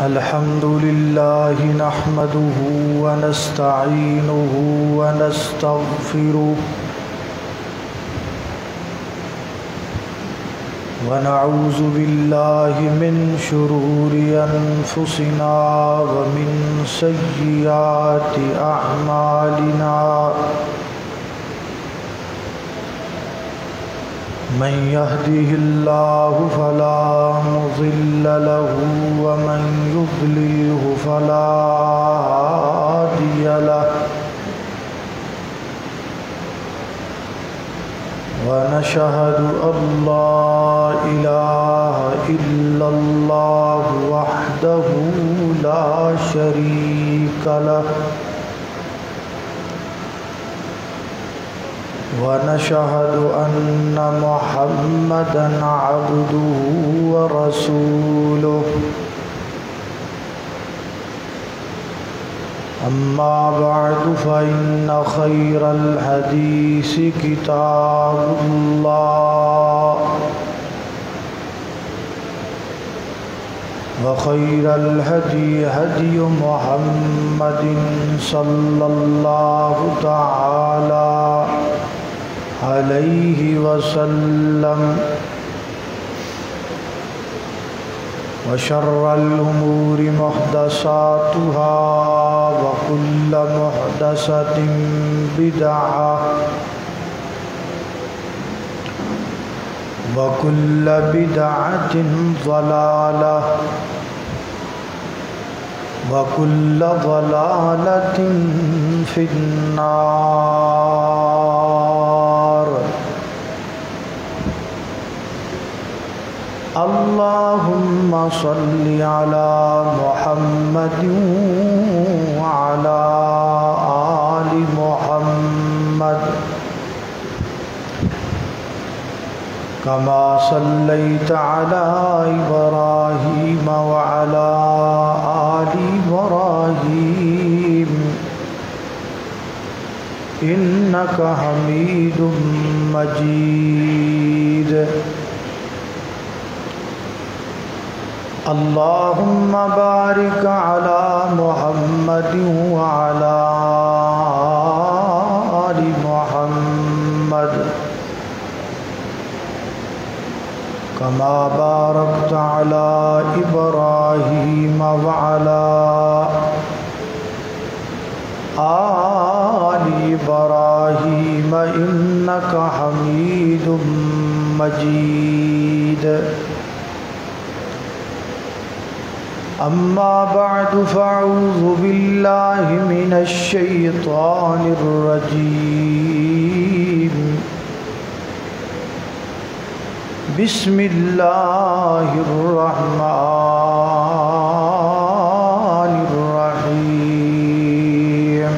الحمد لله نحمده ونستعينه ونستغفره ونعوذ بالله من شرور أنفسنا ومن سيئات أعمالنا من يهده الله فلا مضل له ومن يضلله فلا هادي له ونشهد أن لا إله إلا الله وحده لا شريك له ونشهد أن محمدًا عبده ورسوله أما بعد فإن خير الحديث كتاب الله وخير الهدي هدي محمد صلى الله تعالى عليه وسلم وشر الأمور محدثاتها وكل محدثة بدعة وكل بدعة ضلالة وكل ضلالة في النار اللهم صل على محمد وعلى آل محمد كما صليت على إبراهيم وعلى آل إبراهيم إنك حميد مجيد اللهم بارك على محمد وعلى آل محمد كما باركت على إبراهيم وعلى آل إبراهيم إنك حميد مجيد أما بعد فأعوذ بالله من الشيطان الرجيم بسم الله الرحمن الرحيم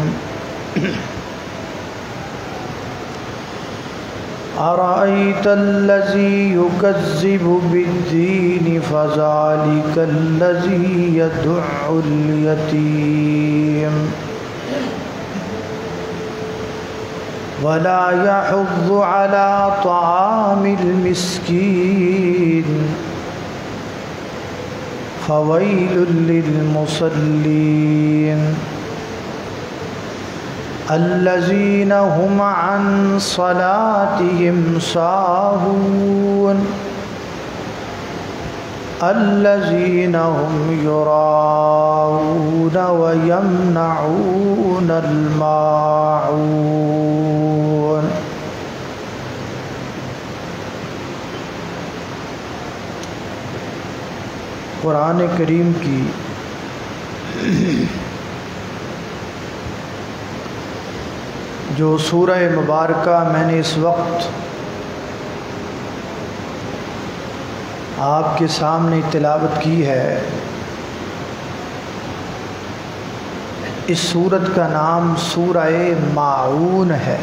أرأيت الذي يكذب بالدين فذلك الذي يدع اليتيم ولا يحض على طعام المسكين فويل للمصلين الذين هم عن صلاتهم ساهون الذين هم يراءون ويمنعون الماعون قرآن کریم کی جو سورہ مبارکہ میں نے اس وقت آپ کے سامنے تلاوت کی ہے، اس سورت کا نام سورہ ماعون ہے،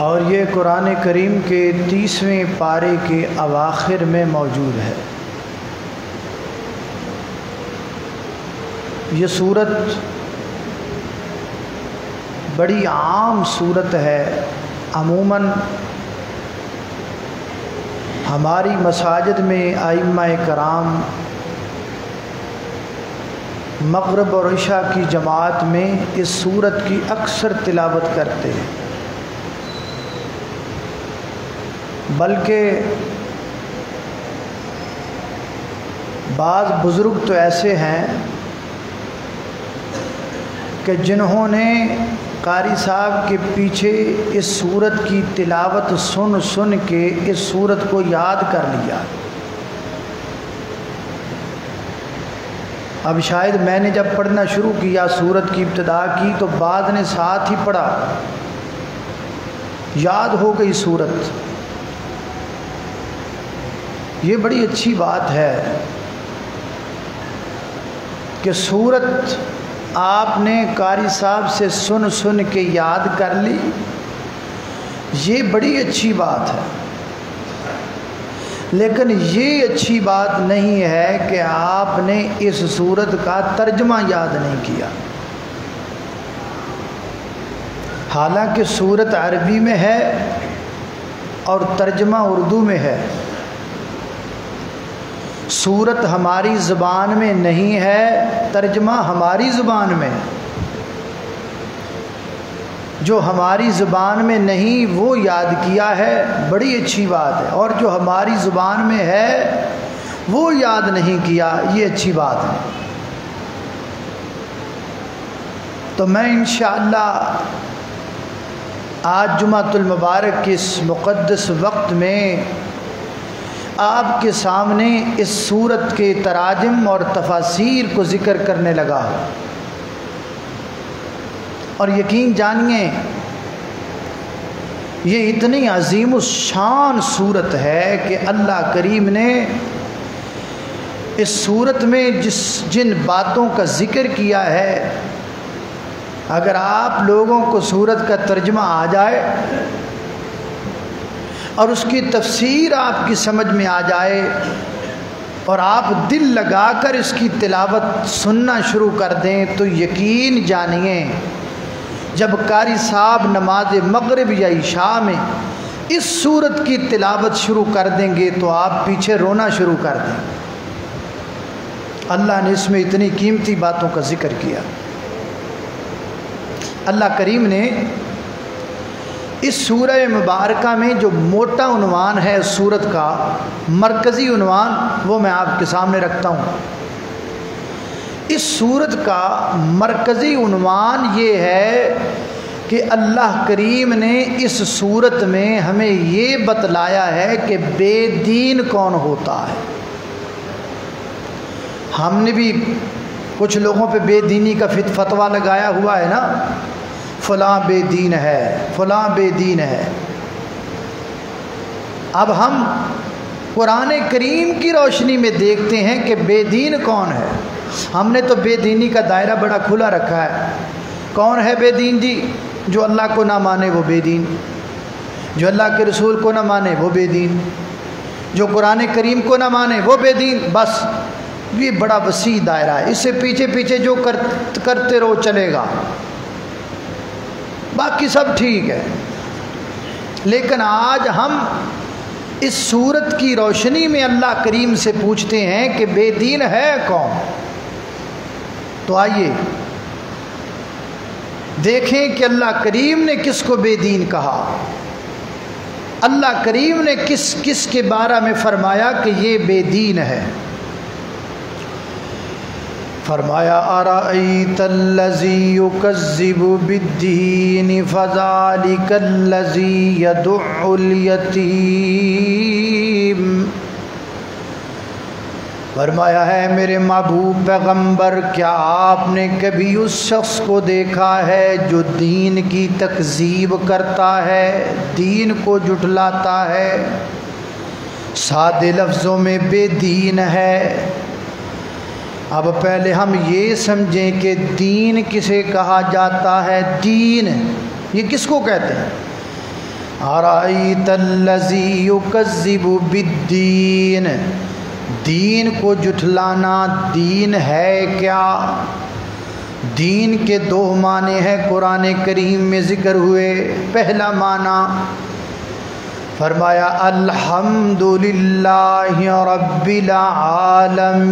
اور یہ قرآن کریم کے 30ویں پارے کے اواخر میں موجود ہے۔ یہ سورت بڑی عام صورت ہے، عموماً ہماری مساجد میں ائمہ کرام مغرب اور عشاء کی جماعت میں اس سورت کی اکثر تلاوت کرتے ہیں، بلکہ بعض بزرگ تو ایسے ہیں کہ جنہوں نے قاری صاحب کے پیچھے اس سورت کی تلاوت سن سن کے اس سورت کو یاد کر لیا۔ اب شاید میں نے جب پڑھنا شروع کیا سورت کی ابتدا کی تو بعد نے ساتھ ہی پڑھا، یاد ہو گئی سورت۔ یہ بڑی اچھی بات ہے کہ سورت آپ نے قاری صاحب سے سن سن کے یاد کر لی، یہ بڑی اچھی بات ہے، لیکن یہ اچھی بات نہیں ہے کہ آپ نے اس سورت کا ترجمہ یاد نہیں کیا۔ حالانکہ سورت عربی میں ہے اور ترجمہ اردو میں ہے، سورت ہماری زبان میں نہیں ہے، ترجمہ ہماری زبان میں۔ جو ہماری زبان میں نہیں وہ یاد کیا ہے، بڑی اچھی بات ہے، اور جو ہماری زبان میں ہے وہ یاد نہیں کیا، یہ اچھی بات ہے۔ تو میں انشاءاللہ آج جمعۃ المبارک کے اس مقدس وقت میں آپ کے سامنے اس سورت کے تراجم اور تفاسیر کو ذکر کرنے لگا، اور یقین جانیے یہ اتنی عظیم الشان سورت ہے کہ اللہ کریم نے اس سورت میں جن باتوں کا ذکر کیا ہے، اگر آپ لوگوں کو سورت کا ترجمہ آ جائے اور اس کی تفسیر آپ کی سمجھ میں آ جائے اور آپ دل لگا کر اس کی تلاوت سننا شروع کر دیں تو یقین جانیے جب قاری صاحب نماز مغرب یا عشاء میں اس سورت کی تلاوت شروع کر دیں گے تو آپ پیچھے رونا شروع کر دیں۔ اللہ نے اس میں اتنی قیمتی باتوں کا ذکر کیا۔ اللہ کریم نے اس سورہ مبارکہ میں جو موٹا عنوان ہے سورت کا، مرکزی عنوان، وہ میں آپ کے سامنے رکھتا ہوں۔ اس سورت کا مرکزی عنوان یہ ہے کہ اللہ کریم نے اس سورت میں ہمیں یہ بتلایا ہے کہ بے دین کون ہوتا ہے۔ ہم نے بھی کچھ لوگوں پہ بے دینی کا فتویٰ لگایا ہوا ہے نا، فلاں بے دین ہے، فلاں بے دین ہے۔ اب ہم قرآن کریم کی روشنی میں دیکھتے ہیں کہ بے دین کون ہے۔ ہم نے تو بے دینی کا دائرہ بڑا کھلا رکھا ہے۔ کون ہے بے دین جی؟ جو اللہ کو نہ مانے وہ بے دین، جو اللہ کے رسول کو نہ مانے وہ بے دین، جو قرآن کریم کو نہ مانے وہ بے دین۔ بس یہ بڑا وسیع دائرہ ہے، اس سے پیچھے پیچھے جو کرتے رہو چلے گا، باقی سب ٹھیک ہے۔ لیکن آج ہم اس سورت کی روشنی میں اللہ کریم سے پوچھتے ہیں کہ بے دین ہے کون؟ تو آئیے دیکھیں کہ اللہ کریم نے کس کو بے دین کہا، اللہ کریم نے کس کس کے بارے میں فرمایا کہ یہ بے دین ہے۔ فرمایا ارأیت الذی یکذب بالدین فذلک الذی یدع الیتیم۔ فرمایا ہے میرے محبوب پیغمبر، کیا آپ نے کبھی اس شخص کو دیکھا ہے جو دین کی تکذیب کرتا ہے، دین کو جھٹلاتا ہے، سادے لفظوں میں بے دین ہے۔ اب پہلے ہم یہ سمجھیں کہ دین کسے کہا جاتا ہے۔ دین یہ کس کو کہتے ہیں؟ ارأیت الذی یکذب بالدین، دین کو جھٹلانا دین ہے کیا؟ دین کے دو معنی ہیں قرآن کریم میں ذکر ہوئے۔ پہلا معنی فرمایا الحمدللہ رب العالمین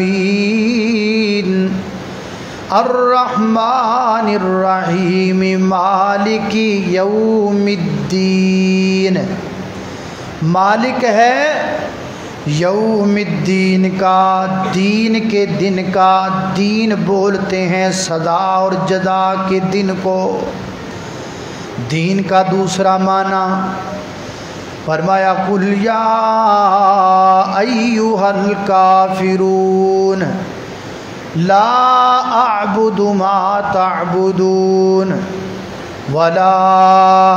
الرحمن الرحیم مالک یوم الدین. مالک ہے یوم الدین کا، دین کے دن کا. دین بولتے ہیں سزا اور جزا کے دن کو. دین کا دوسرا معنی فرمایا قل یا ایھا الکافرون لا اعبد ما تعبدون ولا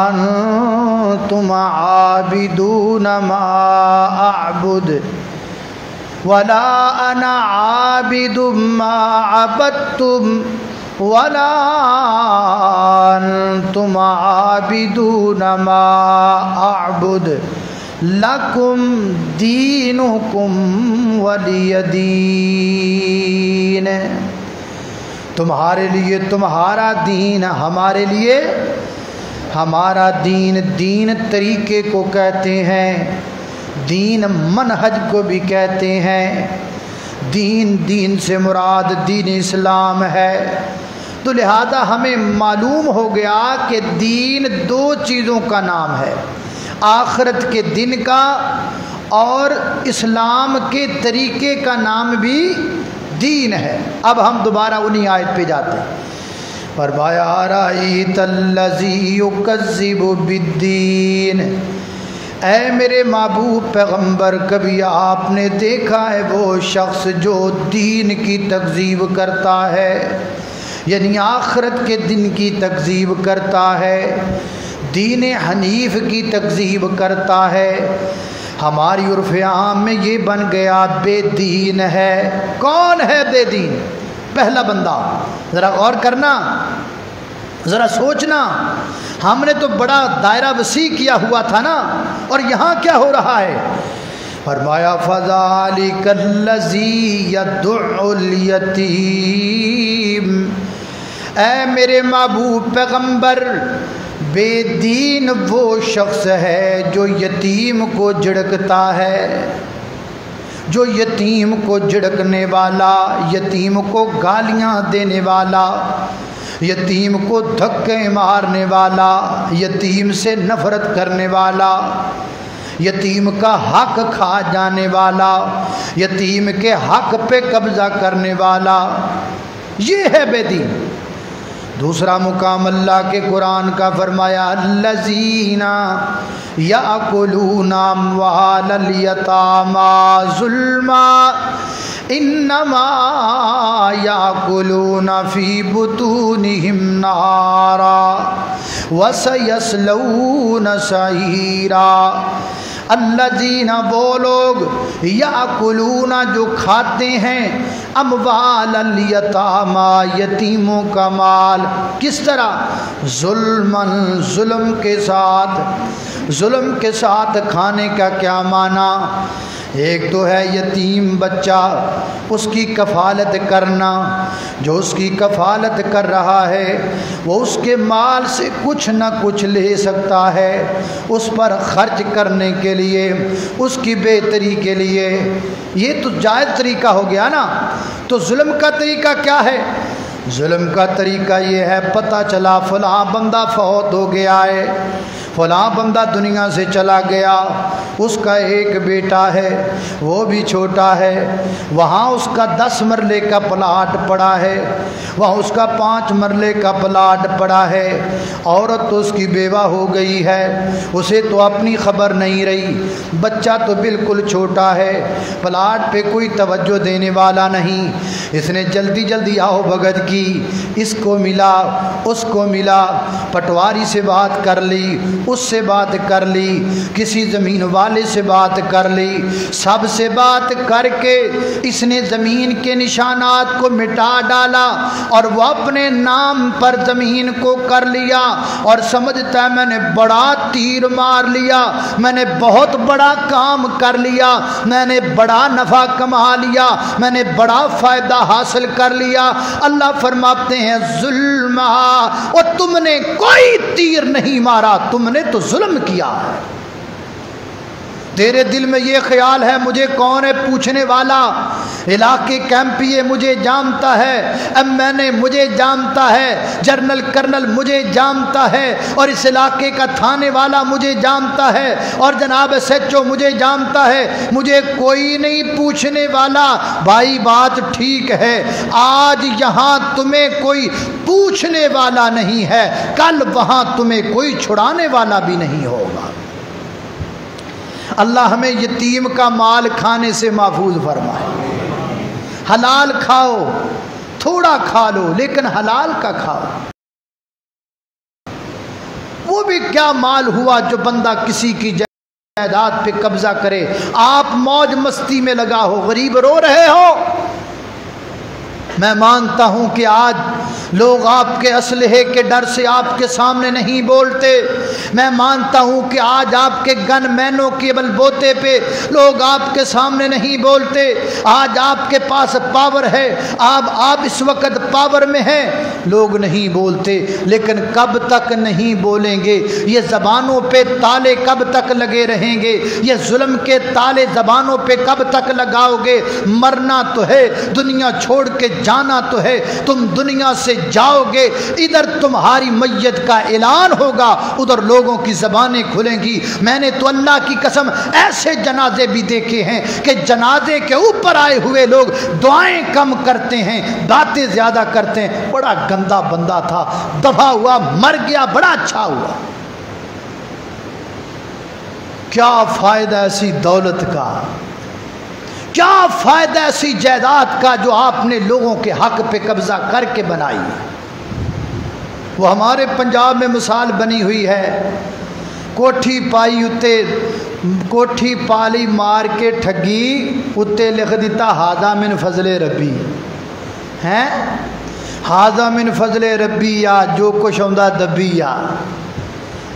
انتم عابدون ما اعبد ولا انا عابد ما عبدتم ولا انتم عابدون ما اعبد لکم دینکم ولی دین. تمہارے لیے تمہارا دین، ہمارے لیے ہمارا دین. دین طریقے کو کہتے ہیں، دین منہج کو بھی کہتے ہیں. دین سے مراد دین اسلام ہے. تو لہذا ہمیں معلوم ہو گیا کہ دین دو چیزوں کا نام ہے، آخرت کے دن کا اور اسلام کے طریقے کا نام بھی دین ہے. اب ہم دوبارہ انہی آیت پہ جاتے ہیں. فرمایا ارأیت الذی یکذب بالدین. اے میرے محبوب پیغمبر، کبھی آپ نے دیکھا ہے وہ شخص جو دین کی تکذیب کرتا ہے، یعنی آخرت کے دن کی تکذیب کرتا ہے، دین حنیف کی تکذیب کرتا ہے. ہماری عرف عام میں یہ بن گیا بے دین ہے. کون ہے بے دین؟ پہلا بندہ. ذرا غور کرنا، ذرا سوچنا. ہم نے تو بڑا دائرہ وسیع کیا ہوا تھا نا، اور یہاں کیا ہو رہا ہے؟ فرمایا فذلک الذی یدع الیتیم. اے میرے محبوب پیغمبر، بے دین وہ شخص ہے جو یتیم کو جھڑکتا ہے، جو یتیم کو جھڑکنے والا، یتیم کو گالیاں دینے والا، یتیم کو دھکے مارنے والا، یتیم سے نفرت کرنے والا، یتیم کا حق کھا جانے والا، یتیم کے حق پہ قبضہ کرنے والا، یہ ہے بے دین. دوسرا مقام اللہ کے قرآن کا فرمایا الذین یأکلون اموال الیتامی ظلما انما یأکلون فی بطونہم نارا وسیصلون سعیرا. الذین وہ لوگ یأکلون جو کھاتے ہیں اموال الیتامی یتیموں کا مال. کس طرح؟ ظلمن ظلم کے ساتھ. ظلم کے ساتھ کھانے کا کیا معنی؟ ایک تو ہے یتیم بچہ، اس کی کفالت کرنا. جو اس کی کفالت کر رہا ہے وہ اس کے مال سے کچھ نہ کچھ لے سکتا ہے اس پر خرچ کرنے کے لیے، اس کی بہتری کے لیے. یہ تو جائز طریقہ ہو گیا نا. تو ظلم کا طریقہ کیا ہے؟ ظلم کا طریقہ یہ ہے، پتہ چلا فلاں بندہ فوت ہو گیا ہے، فلاں بندہ دنیا سے چلا گیا، اس کا ایک بیٹا ہے وہ بھی چھوٹا ہے، وہاں اس کا 10 مرلے کا پلاٹ پڑا ہے، وہاں اس کا 5 مرلے کا پلاٹ پڑا ہے. عورت تو اس کی بیوہ ہو گئی ہے، اسے تو اپنی خبر نہیں رہی، بچہ تو بالکل چھوٹا ہے، پلاٹ پہ کوئی توجہ دینے والا نہیں. اس نے جلدی جلدی آؤ بھگت کی، اس کو ملا اس کو ملا، پٹواری سے بات کر لی، اس سے بات کر لی، کسی زمین والے سے بات کر لی، سب سے بات کر کے اس نے زمین کے نشانات کو مٹا ڈالا اور وہ اپنے نام پر زمین کو کر لیا اور سمجھتا ہے میں نے بڑا تیر مار لیا، میں نے بہت بڑا کام کر لیا، میں نے بڑا نفع کما لیا، میں نے بڑا فائدہ حاصل کر لیا. اللہ فرماتے ہیں ظلم، اور تم نے کوئی تیر نہیں مارا، تم نے تو ظلم کیا ہے. تیرے دل میں یہ خیال ہے مجھے کون ہے پوچھنے والا، علاقے کیمپیے مجھے جانتا ہے، ایم این اے مجھے جانتا ہے، جنرل کرنل مجھے جانتا ہے، اور اس علاقے کا تھانے والا مجھے جانتا ہے، اور جناب ایس ایچ او مجھے جانتا ہے، مجھے کوئی نہیں پوچھنے والا۔ بھائی بات ٹھیک ہے، آج یہاں تمہیں کوئی پوچھنے والا نہیں ہے، کل وہاں تمہیں کوئی چھڑانے والا بھی نہیں ہوگا۔ اللہ ہمیں یتیم کا مال کھانے سے محفوظ فرمائے۔ حلال کھاؤ، تھوڑا کھا لو لیکن حلال کا کھاؤ۔ وہ بھی کیا مال ہوا جو بندہ کسی کی جائیداد پہ قبضہ کرے، آپ موج مستی میں لگا ہو، غریب رو رہے ہو۔ میں مانتا ہوں کہ آج لوگ آپ کے اسلحے کے ڈر سے آپ کے سامنے نہیں بولتے، میں مانتا ہوں کہ آج آپ کے گن مینوں کے بل بوتے پہ لوگ آپ کے سامنے نہیں بولتے۔ آج آپ کے پاس پاور ہے، آپ اس وقت پاور میں ہیں، لوگ نہیں بولتے، لیکن کب تک نہیں بولیں گے؟ یہ زبانوں پہ تالے کب تک لگے رہیں گے؟ یہ ظلم کے تالے زبانوں پہ کب تک لگاؤ گے؟ مرنا تو ہے، دنیا چھوڑ کے جانا تو ہے، تم دنیا سے جاؤ گے، ادھر تمہاری میت کا اعلان ہوگا، ادھر لوگوں کی زبانیں کھلیں گی۔ میں نے تو اللہ کی قسم ایسے جنازے بھی دیکھے ہیں کہ جنازے کے اوپر آئے ہوئے لوگ دعائیں کم کرتے ہیں، باتیں زیادہ کرتے ہیں۔ بڑا گندا بندہ تھا، دفع ہوا، مر گیا، بڑا اچھا ہوا۔ کیا فائدہ ایسی دولت کا، کیا فائدہ ایسی جائیداد کا جو آپ نے لوگوں کے حق پہ قبضہ کر کے بنائی۔ وہ ہمارے پنجاب میں مثال بنی ہوئی ہے، کوٹھی پائی اتے، کوٹھی پالی مار کے ٹھگی اتے لکھ دیتا ہاذا من فضل ربی، ہیں ہاذا من فضل ربی، یا جو کچھ ہوندا دبی۔ یا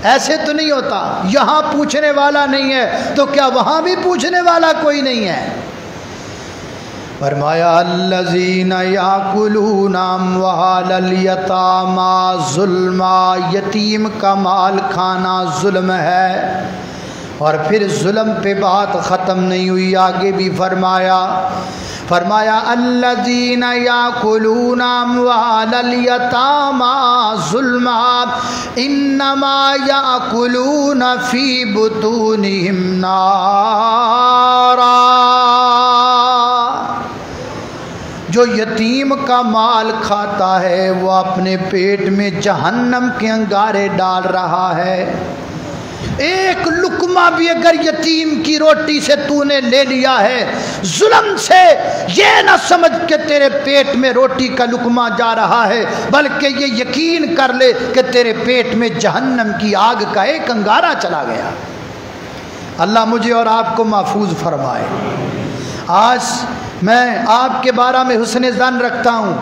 ایسے تو نہیں ہوتا، یہاں پوچھنے والا نہیں ہے تو کیا وہاں بھی پوچھنے والا کوئی نہیں ہے؟ فرمایا الذین یاکلون اموال الیتامی ظلما، یتیم کا مال کھانا ظلم ہے۔ اور پھر ظلم پہ بات ختم نہیں ہوئی، آگے بھی فرمایا الذین یاکلون اموال الیتامی ظلما انما یاکلون فی بطونہم نارا۔ جو یتیم کا مال کھاتا ہے وہ اپنے پیٹ میں جہنم کے انگارے ڈال رہا ہے۔ ایک لقمہ بھی اگر یتیم کی روٹی سے تو نے لے لیا ہے ظلم سے، یہ نہ سمجھ کہ تیرے پیٹ میں روٹی کا لقمہ جا رہا ہے، بلکہ یہ یقین کر لے کہ تیرے پیٹ میں جہنم کی آگ کا ایک انگارہ چلا گیا۔ اللہ مجھے اور آپ کو محفوظ فرمائے۔ آج میں آپ کے بارے میں حسن ظن رکھتا ہوں،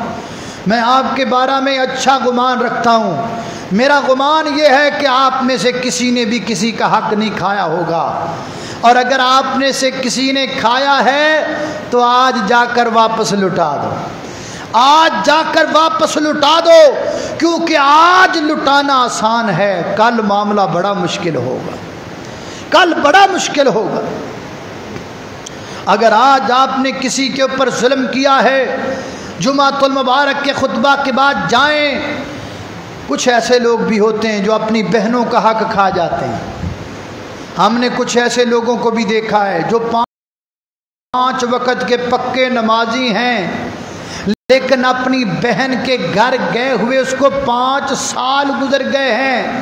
میں آپ کے بارے میں اچھا گمان رکھتا ہوں۔ میرا گمان یہ ہے کہ آپ میں سے کسی نے بھی کسی کا حق نہیں کھایا ہوگا، اور اگر آپ میں سے کسی نے کھایا ہے تو آج جا کر واپس لٹا دو، آج جا کر واپس لٹا دو، کیونکہ آج لٹانا آسان ہے، کل معاملہ بڑا مشکل ہوگا، کل بڑا مشکل ہوگا۔ اگر آج آپ نے کسی کے اوپر ظلم کیا ہے، جمعۃ المبارک کے خطبہ کے بعد جائیں، کچھ ایسے لوگ بھی ہوتے ہیں جو اپنی بہنوں کا حق کھا جاتے ہیں۔ ہم نے کچھ ایسے لوگوں کو بھی دیکھا ہے جو 5 وقت کے پکے نمازی ہیں، لیکن اپنی بہن کے گھر گئے ہوئے اس کو 5 سال گزر گئے ہیں،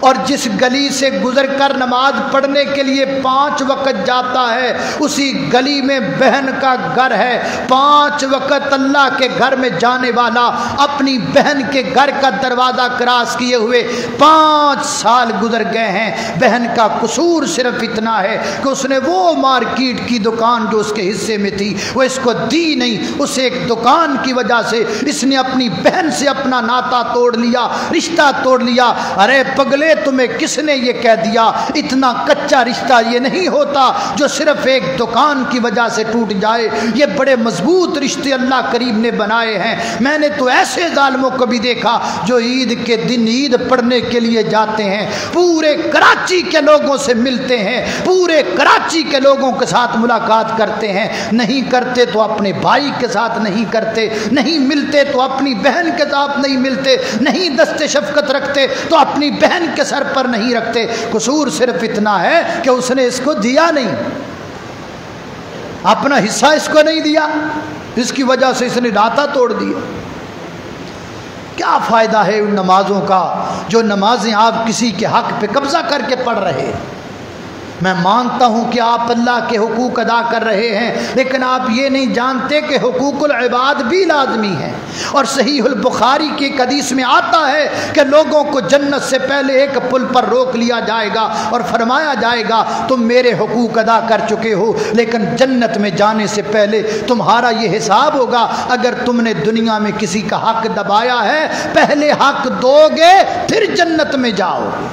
اور جس گلی سے گزر کر نماز پڑھنے کے لیے 5 وقت جاتا ہے اسی گلی میں بہن کا گھر ہے۔ 5 وقت اللہ کے گھر میں جانے والا اپنی بہن کے گھر کا دروازہ کراس کیے ہوئے 5 سال گزر گئے ہیں۔ بہن کا قصور صرف اتنا ہے کہ اس نے وہ مارکیٹ کی دکان جو اس کے حصے میں تھی وہ اس کو دی نہیں، اس ایک دکان کی وجہ سے اس نے اپنی بہن سے اپنا ناتا توڑ لیا، رشتہ توڑ لیا۔ ارے چگلے تمہیں کس نے یہ کہہ دیا؟ اتنا کچا رشتہ یہ نہیں ہوتا جو صرف ایک دکان کی وجہ سے ٹوٹ جائے، یہ بڑے مضبوط رشتے اللہ کریم نے بنائے ہیں۔ میں نے تو ایسے ظالموں کو بھی دیکھا جو عید کے دن عید پڑھنے کے لیے جاتے ہیں، پورے کراچی کے لوگوں سے ملتے ہیں، پورے کراچی کے لوگوں کے ساتھ ملاقات کرتے ہیں، نہیں کرتے تو اپنے بھائی کے ساتھ نہیں کرتے، نہیں ملتے تو اپنی بہن کے ساتھ نہیں ملتے، نہیں دست شفقت رکھتے تو اپنی بہن کے سر پر نہیں رکھتے۔ قصور صرف اتنا ہے کہ اس نے اس کو دیا نہیں، اپنا حصہ اس کو نہیں دیا، اس کی وجہ سے اس نے ناتا توڑ دیا۔ کیا فائدہ ہے ان نمازوں کا جو نمازیں آپ کسی کے حق پہ قبضہ کر کے پڑھ رہے ہیں؟ میں مانتا ہوں کہ آپ اللہ کے حقوق ادا کر رہے ہیں، لیکن آپ یہ نہیں جانتے کہ حقوق العباد بھی لازمی ہیں۔ اور صحیح البخاری کی ایک حدیث میں آتا ہے کہ لوگوں کو جنت سے پہلے ایک پل پر روک لیا جائے گا اور فرمایا جائے گا تم میرے حقوق ادا کر چکے ہو، لیکن جنت میں جانے سے پہلے تمہارا یہ حساب ہوگا، اگر تم نے دنیا میں کسی کا حق دبایا ہے پہلے حق دو گے پھر جنت میں جاؤ گے۔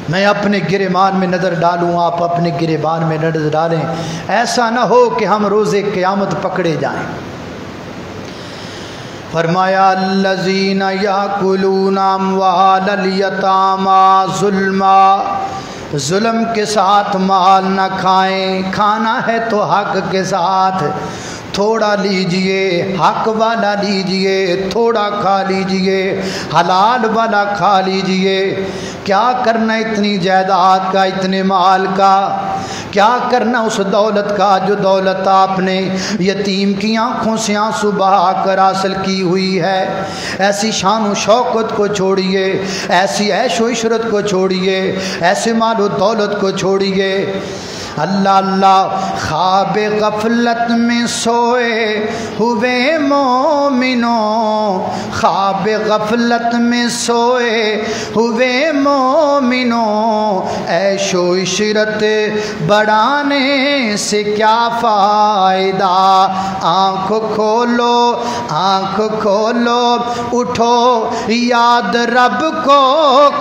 میں اپنے گریبان میں نظر ڈالوں، آپ اپنے گریبان میں نظر ڈالیں، ایسا نہ ہو کہ ہم روز قیامت پکڑے جائیں۔ فرمایا الذین یاکلون اموال الیتامی ظلما، ظلم کے ساتھ مال نہ کھائیں، کھانا ہے تو حق کے ساتھ، تھوڑا لیجئے حق والا لیجئے، تھوڑا کھا لیجئے حلال والا کھا لیجئے۔ کیا کرنا اتنی جائیداد کا، اتنے مال کا؟ کیا کرنا اس دولت کا جو دولت آپ نے یتیم کی آنکھوں سے آنسو بہا کر حاصل کی ہوئی ہے؟ ایسی شان و شوکت کو چھوڑیے، ایسی عیش و عشرت کو چھوڑیے، ایسے مال و دولت کو چھوڑیے۔ اللہ اللہ، خواب غفلت میں سوئے ہوئے مومنوں، خواب غفلت میں سوئے ہوئے مومنوں، عیش و عشرت بڑھانے سے کیا فائدہ؟ آنکھ کھولو، آنکھ کھولو، اٹھو یاد رب کو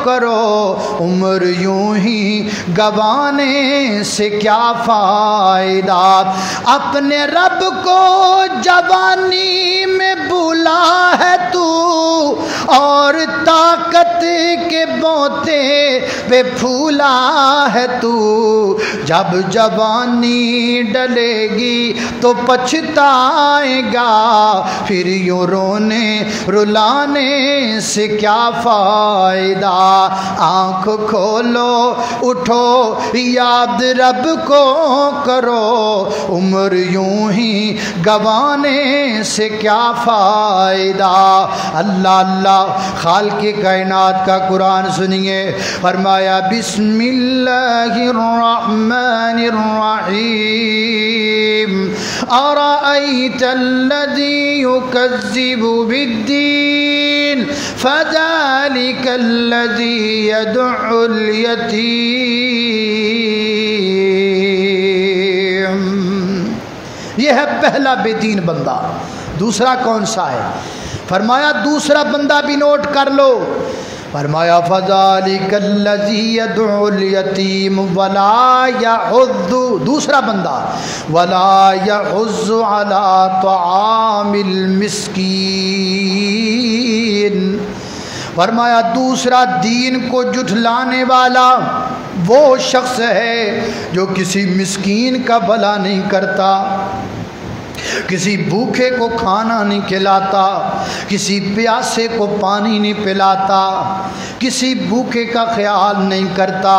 کرو، عمر یوں ہی گوانے سے کیا فائدہ؟ اپنے رب کو جوانی میں بھولا ہے تو، اور طاقت کے بوتے پہ پھولا ہے تو، جب جوانی ڈلے گی تو پچھتائے گا، پھر یوں رونے رلانے سے کیا فائدہ؟ آنکھ کھولو، اٹھو یاد رب کو کرو، عمر یوں ہی گوانے سے کیا فائدہ؟ اللہ اللہ، خالق کائنات کا قرآن سنیے۔ فرمایا بسم اللہ الرحمن الرحیم، ارأیت الذی یکذب بالدین فذلک الذی یدعو الیتیم۔ یہ ہے پہلا بے دین بندہ۔ دوسرا کون سا ہے؟ فرمایا دوسرا بندہ بھی نوٹ کر لو۔ فرمایا فذالک الذی یدعو الیتیم ولا یحض، دوسرا بندہ ولا یحض علی طعام المسکین۔ فرمایا دوسرا دین کو جھٹلانے والا وہ شخص ہے جو کسی مسکین کا بھلا نہیں کرتا، کسی بھوکے کو کھانا نہیں کھلاتا، کسی پیاسے کو پانی نہیں پلاتا، کسی بھوکے کا خیال نہیں کرتا،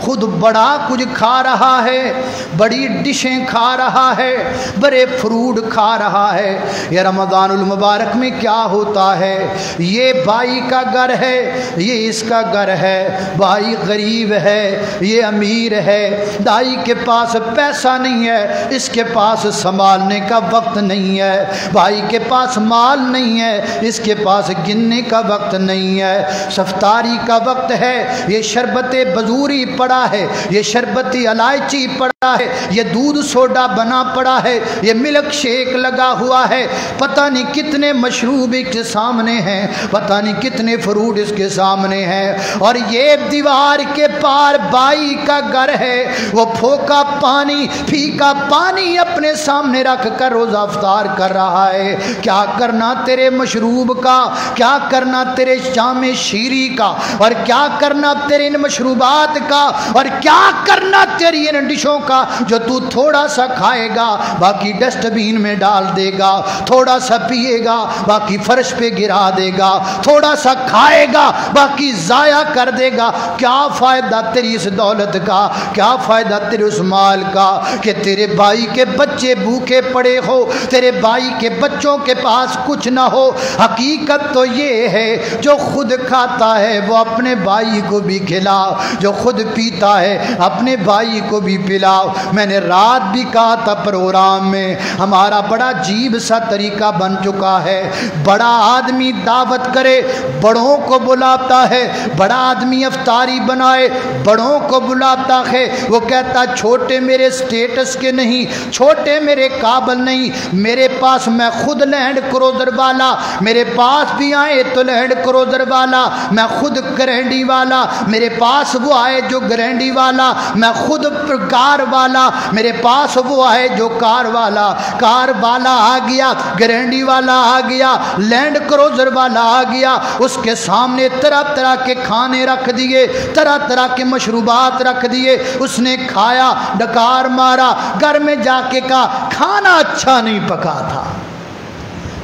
خود بڑا کچھ کھا رہا ہے، بڑی ڈشیں کھا رہا ہے، بڑے فروٹ کھا رہا ہے۔ یہ رمضان المبارک میں کیا ہوتا ہے؟ یہ بھائی کا گھر ہے، یہ اس کا گھر ہے، بھائی غریب ہے، یہ امیر ہے، دائی کے پاس پیسہ نہیں ہے، اس کے پاس سنبھالنے کا وقت نہیں ہے، بھائی کے پاس مال نہیں ہے، اس کے پاس گننے کا وقت نہیں ہے، سفتاری کا وقت ہے، یہ شربت بزوری پڑا ہے، یہ شربت الائچی پڑا ہے، یہ دودھ سوڈا بنا پڑا ہے، یہ ملک شیک لگا ہوا ہے، پتہ نہیں کتنے مشروب اس کے سامنے ہیں، پتہ نہیں کتنے فروٹ اس کے سامنے ہیں، اور یہ دیوار کے پار بائی کا گھر ہے، وہ پھوکا پانی پھیکا پانی اپنے سامنے رکھ کر روزہ افطار کر رہا ہے۔ کیا کرنا تیرے مشروب کا، کیا کرنا تیرے شام شیری کا، اور کیا کرنا تیرے ان مشروبات کا، اور کیا کرنا تیری ان ڈشوں کا جو تو تھوڑا سا کھائے گا باقی ڈسٹ بین میں ڈال دے گا، تھوڑا سا پیے گا باقی فرش پہ گرا دے گا، تھوڑا سا کھائے گا باقی ضائع کر دے گا۔ کیا فائدہ تیری اس دولت کا، کیا فائدہ تیرے اس مال کا کہ تیرے بھائی کے بچے بھوکے پڑے ہو، تیرے بھائی کے بچوں کے پاس کچھ نہ ہو۔ حقیقت تو یہ ہے جو خود کھاتا ہے وہ اپنے بھائی کو بھی کھلاؤ، جو خود پیتا ہے اپنے بھائی کو بھی پلاؤ۔ میں نے رات بھی کہا تھا پروگرام میں، ہمارا بڑا عجیب سا طریقہ بن چکا ہے، بڑا آدمی دعوت کرے بڑوں کو بلاتا ہے، بڑا آدمی افطاری بنائے بڑوں کو بلاتا ہے، وہ کہتا چھوٹے میرے سٹیٹس کے نہیں، چھوٹے میرے قابل نہیں، میرے پاس میں خود لینڈ کروزر والا، میرے پاس بھی آئے تو لینڈ کروزر والا، میں خود گرینڈی والا، میرے پاس وہ آئے جو گرینڈی والا، میں خود کار والا، میرے پاس وہ آئے جو کار والا آ گیا، گرینڈی والا آ گیا، لینڈ کروزر والا آ گیا، اس کے سامنے طرح طرح کے کھانے رکھ دیے، طرح طرح کے مشروبات رکھ دیے، اس نے کھایا، ڈکار مارا، گھر میں جا کے کہا کھانا اچھا نہیں پکا تھا،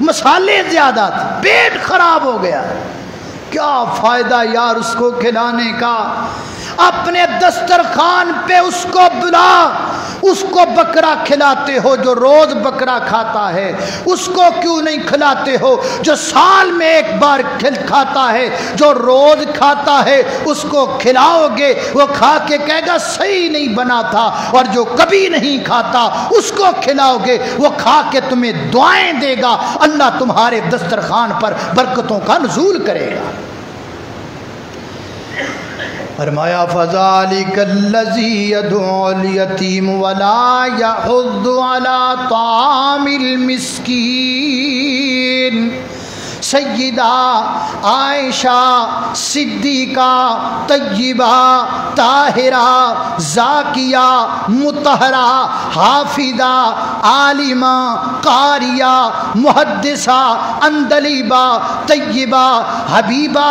مسالے زیادہ تھے، پیٹ خراب ہو گیا۔ کیا فائدہ یار اس کو کھلانے کا؟ اپنے دسترخوان پہ اس کو بلا، اس کو بکرا کھلاتے ہو جو روز بکرا کھاتا ہے، اس کو کیوں نہیں کھلاتے ہو جو سال میں ایک بار کھاتا ہے، جو روز کھاتا ہے اس کو کھلاؤ گے، وہ کھا کے کہے گا صحیح نہیں بنا تھا، اور جو کبھی نہیں کھاتا اس کو کھلاؤ گے، وہ کھا کے تمہیں دعائیں دے گا، اللہ تمہارے دسترخوان پر برکتوں کا نزول کرے گا۔ فرمایا فَذَلِكَ الَّذِي يَدْعُو الْيَتِيمَ وَلَا يَحُضُّ عَلَى طَعَامِ الْمِسْكِينِ۔ سیدہ عائشہ صدیقہ طیبہ طاہرہ زاکیہ مطہرہ حافظہ عالمہ قاریہ محدثہ عندلیبہ طیبہ حبیبہ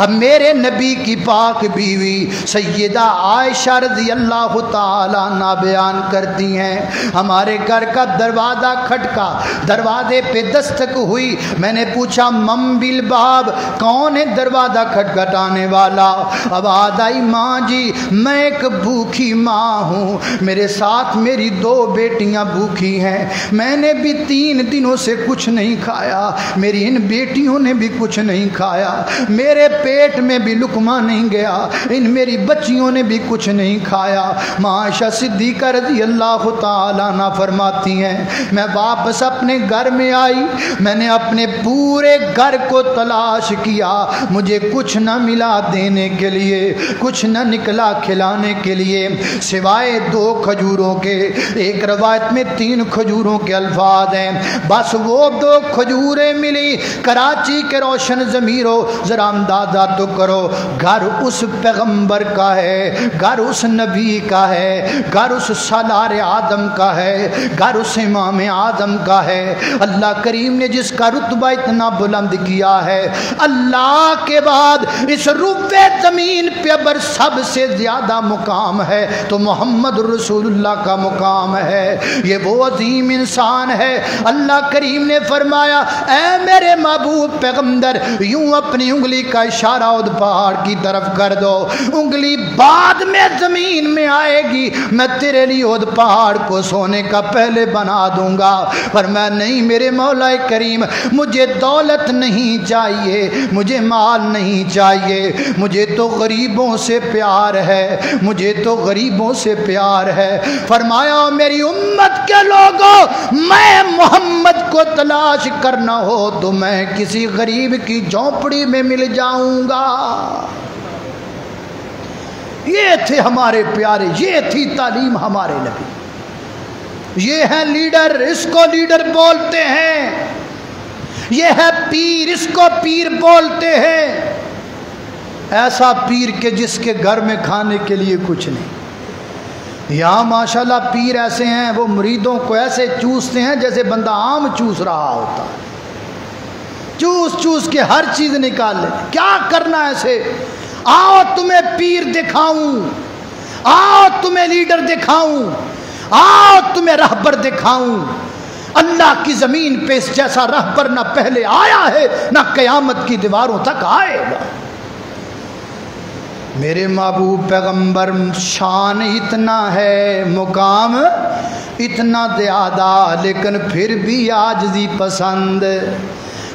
میرے نبی کی پاک بیوی سیدہ عائشہ رضی اللہ تعالیٰ عنہ بیان کرتی ہیں، ہمارے گھر کا دروازہ کھٹکا، دروازے پہ دستک ہوئی، میں نے پوچھا مم بالباب، کون ہے دروازہ کھٹکھٹانے والا؟ آواز آئی ماں جی میں ایک بھوکی ماں ہوں، میرے ساتھ میری 2 بیٹیاں بھوکی ہیں، میں نے بھی 3 دنوں سے کچھ نہیں کھایا، میری ان بیٹیوں نے بھی کچھ نہیں کھایا، میرے پیٹ میں بھی لقمہ نہیں گیا، ان میری بچیوں نے بھی کچھ نہیں کھایا۔ ماں عائشہ صدیقہ رضی اللہ تعالیٰ عنہ فرماتی ہیں میں واپس اپنے گھر میں آئی، میں نے اپنے پورے گھر کو تلاش کیا، مجھے کچھ نہ ملا دینے کے لیے، کچھ نہ نکلا کھلانے کے لیے سوائے 2 کھجوروں کے، ایک روایت میں 3 کھجوروں کے الفاظ ہیں، بس وہ 2 کھجوریں ملی۔ کراچی کے روشن ضمیروں ذرا اندازہ تو کرو، گھر اس پیغمبر کا ہے، گھر اس نبی کا ہے، گھر اس سالار آدم کا ہے، گھر اس امام آدم کا ہے، اللہ کریم نے جس کا رتبہ اتنا بلند کیا ہے، اللہ کے بعد اس روئے زمین پہ اگر سب سے زیادہ مقام ہے تو محمد رسول اللہ کا مقام ہے، یہ وہ عظیم انسان ہے۔ اللہ کریم نے فرمایا اے میرے محبوب پیغمبر یوں اپنی انگلی کا اشارہ اس پہاڑ کی طرف کر دو، انگلی بعد میں زمین میں آئے گی، ہوگی میں تیرے لیے احد پہاڑ کو سونے کا پہلے بنا دوں گا۔ فرمایا نہیں میرے مولا کریم، مجھے دولت نہیں چاہیے، مجھے مال نہیں چاہیے، مجھے تو غریبوں سے پیار ہے، مجھے تو غریبوں سے پیار ہے۔ فرمایا میری امت کے لوگوں، میں محمد کو تلاش کرنا ہو تو میں کسی غریب کی جھونپڑی میں مل جاؤں گا۔ یہ تھے ہمارے پیارے، یہ تھی تعلیم ہمارے نبی۔ یہ ہے لیڈر، اس کو لیڈر بولتے ہیں۔ یہ ہے پیر، اس کو پیر بولتے ہیں۔ ایسا پیر کہ جس کے گھر میں کھانے کے لیے کچھ نہیں۔ یہاں ماشاءاللہ پیر ایسے ہیں، وہ مریدوں کو ایسے چوستے ہیں جیسے بندہ آم چوس رہا ہوتا، چوس چوس کے ہر چیز نکال لے۔ کیا کرنا ایسے؟ آؤ تمہیں پیر دکھاؤں، آؤ تمہیں لیڈر دکھاؤں، آؤ تمہیں رہبر دکھاؤں۔ اللہ کی زمین پہ اس جیسا رہبر نہ پہلے آیا ہے نہ قیامت کی دیواروں تک آئے گا۔ میرے محبوب پیغمبر شان اتنا ہے، مقام اتنا زیادہ، لیکن پھر بھی عاجزی پسند،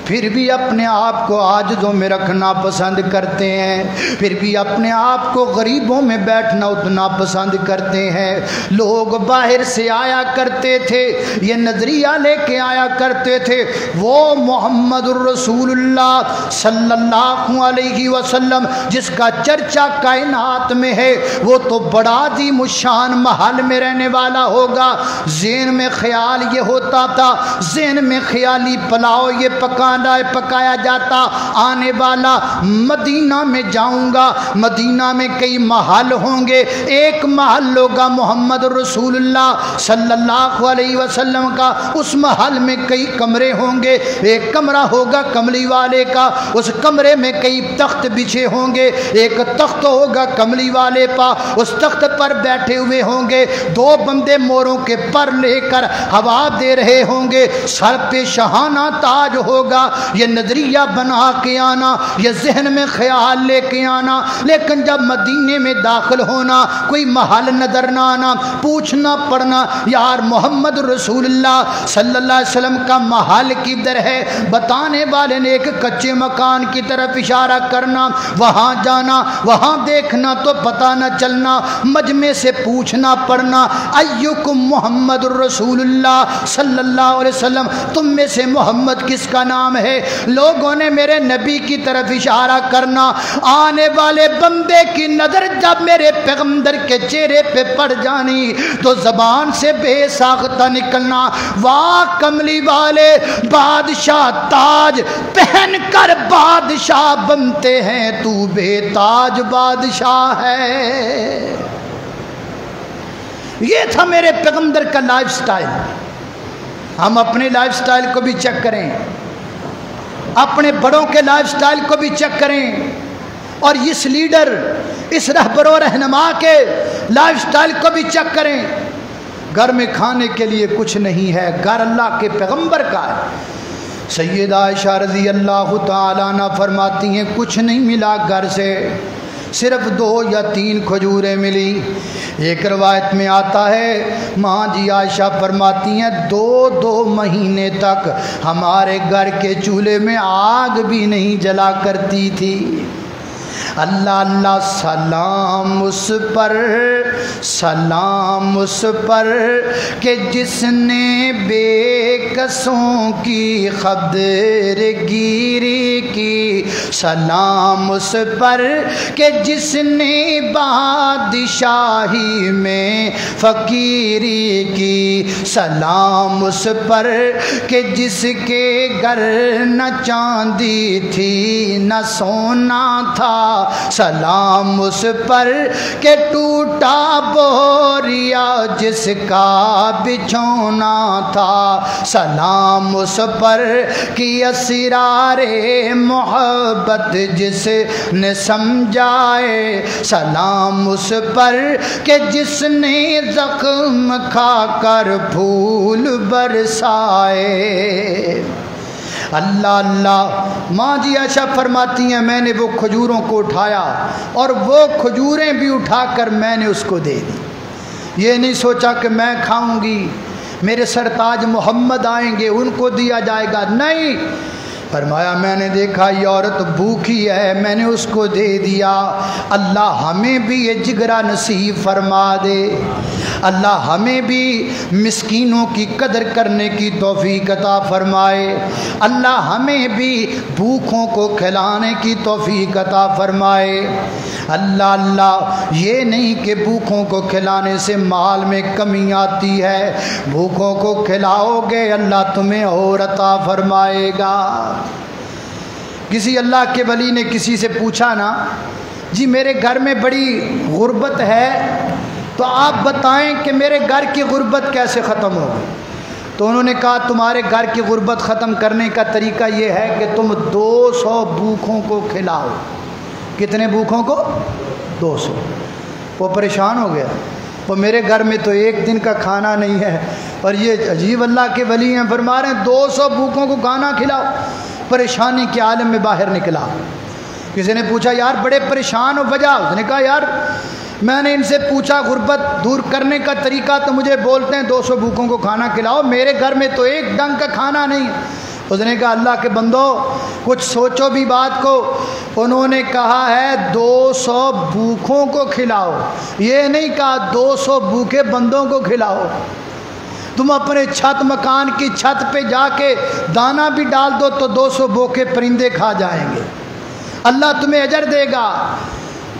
پھر بھی اپنے آپ کو عاجزوں میں رکھنا پسند کرتے ہیں، پھر بھی اپنے آپ کو غریبوں میں بیٹھنا اتنا پسند کرتے ہیں۔ لوگ باہر سے آیا کرتے تھے، یہ نظریہ لے کے آیا کرتے تھے وہ محمد الرسول اللہ صلی اللہ علیہ وسلم جس کا چرچا کائنات میں ہے، وہ تو بڑا عظیم الشان محل میں رہنے والا ہوگا۔ ذہن میں خیال یہ ہوتا تھا، ذہن میں خیالی پلاؤ یہ پکایا جاتا، آنے والا مدینہ میں جاؤں گا، مدینہ میں کئی محل ہوں گے، ایک محل ہوگا محمد رسول اللہ صلی اللہ علیہ وسلم کا، اس محل میں کئی کمرے ہوں گے، ایک کمرہ ہوگا کملی والے کا، اس کمرے میں کئی تخت بچھے ہوں گے، ایک تخت ہوگا کملی والے پا، اس تخت پر بیٹھے ہوئے ہوں گے دو بندے موروں کے پر لے کر ہوا دے رہے ہوں گے، سر پہ شاہانہ تاج ہوگا۔ یہ نظریہ بنا کے آنا، یہ ذہن میں خیال لے کے آنا، لیکن جب مدینے میں داخل ہونا کوئی محل نظر نہ آنا، پوچھنا پڑنا یار محمد رسول اللہ صلی اللہ علیہ وسلم کا محل کدھر ہے؟ بتانے والے نے ایک کچے مکان کی طرف اشارہ کرنا، وہاں جانا، وہاں دیکھنا تو پتہ نہ چلنا، مجمع سے پوچھنا پڑنا ایکم محمد رسول اللہ صلی اللہ علیہ وسلم، تم میں سے محمد کس کا نام ہے؟ لوگوں نے میرے نبی کی طرف اشارہ کرنا، آنے والے بندے کی نظر جب میرے پیغمبر کے چہرے پہ پڑ جانی تو زبان سے بے ساختہ نکلنا، واہ کملی والے بادشاہ تاج پہن کر بادشاہ بنتے ہیں، تو بے تاج بادشاہ ہے۔ یہ تھا میرے پیغمبر کا لائف سٹائل۔ ہم اپنے لائف سٹائل کو بھی چیک کریں، اپنے بڑوں کے لائف سٹائل کو بھی چیک کریں، اور اس لیڈر، اس رہبر و رہنما کے لائف سٹائل کو بھی چیک کریں۔ گھر میں کھانے کے لیے کچھ نہیں ہے، گھر اللہ کے پیغمبر کا ہے۔ سیدہ عائشہ رضی اللہ تعالیٰ عنہ فرماتی ہیں کچھ نہیں ملا گھر سے، صرف 2 یا 3 کھجوریں ملی۔ ایک روایت میں آتا ہے ماں جی عائشہ فرماتی ہیں 2 مہینے تک ہمارے گھر کے چولہے میں آگ بھی نہیں جلا کرتی تھی۔ اللہ اللہ، سلام اس پر، سلام اس پر کہ جس نے بے کسوں کی قدر گیری کی، سلام اس پر کہ جس نے بادشاہی میں فقیری کی، سلام اس پر کہ جس کے گھر نہ چاندی تھی نہ سونا تھا، سلام اس پر کہ ٹوٹا بوریا جس کا بچھونا تھا، سلام اس پر کہ اسرار محبت جس نے سمجھائے، سلام اس پر کہ جس نے زخم کھا کر پھول برسائے۔ اللہ اللہ، ماں جی عائشہ فرماتی ہیں میں نے وہ کھجوروں کو اٹھایا اور وہ کھجوریں بھی اٹھا کر میں نے اس کو دے دی۔ یہ نہیں سوچا کہ میں کھاؤں گی، میرے سرتاج محمد آئیں گے ان کو دیا جائے گا، نہیں، فرمایا میں نے دیکھا یہ عورت بھوکی ہے، میں نے اس کو دے دیا۔ اللہ ہمیں بھی یہ جگرا نصیب فرما دے، اللہ ہمیں بھی مسکینوں کی قدر کرنے کی توفیق عطا فرمائے، اللہ ہمیں بھی بھوکوں کو کھلانے کی توفیق عطا فرمائے۔ اللہ اللہ، یہ نہیں کہ بھوکوں کو کھلانے سے مال میں کمی آتی ہے، بھوکوں کو کھلاؤ گے اللہ تمہیں اور عطا فرمائے گا۔ کسی اللہ کے ولی نے کسی سے پوچھا نا، جی میرے گھر میں بڑی غربت ہے تو آپ بتائیں کہ میرے گھر کی غربت کیسے ختم ہوگی؟ تو انہوں نے کہا تمہارے گھر کی غربت ختم کرنے کا طریقہ یہ ہے کہ تم 200 بھوکوں کو کھلاؤ۔ کتنے بھوکوں کو؟ 200۔ وہ پریشان ہو گیا، وہ میرے گھر میں تو ایک دن کا کھانا نہیں ہے، اور یہ عجیب اللہ کے ولی ہیں فرما رہے ہیں 200 بھوکوں کو کھانا کھلاؤ۔ پریشانی کے عالم میں باہر نکلا۔ کسی نے پوچھا یار بڑے پریشان ہو، وجہ؟ اس نے کہا یار میں نے ان سے پوچھا غربت دور کرنے کا طریقہ تو مجھے بولتے ہیں 200 بھوکوں کو کھانا کھلاؤ، میرے گھر میں تو ایک ڈنگ کا کھانا نہیں۔ اس نے کہا اللہ کے بندو کچھ سوچو بھی بات کو۔ انہوں نے کہا ہے 200 بھوکوں کو کھلاؤ، یہ نہیں کہا 200 بھوکے بندوں کو کھلاؤ۔ تم اپنے چھت مکان کی چھت پہ جا کے دانہ بھی ڈال دو تو 200 بھوکے پرندے کھا جائیں گے، اللہ تمہیں اجر دے گا۔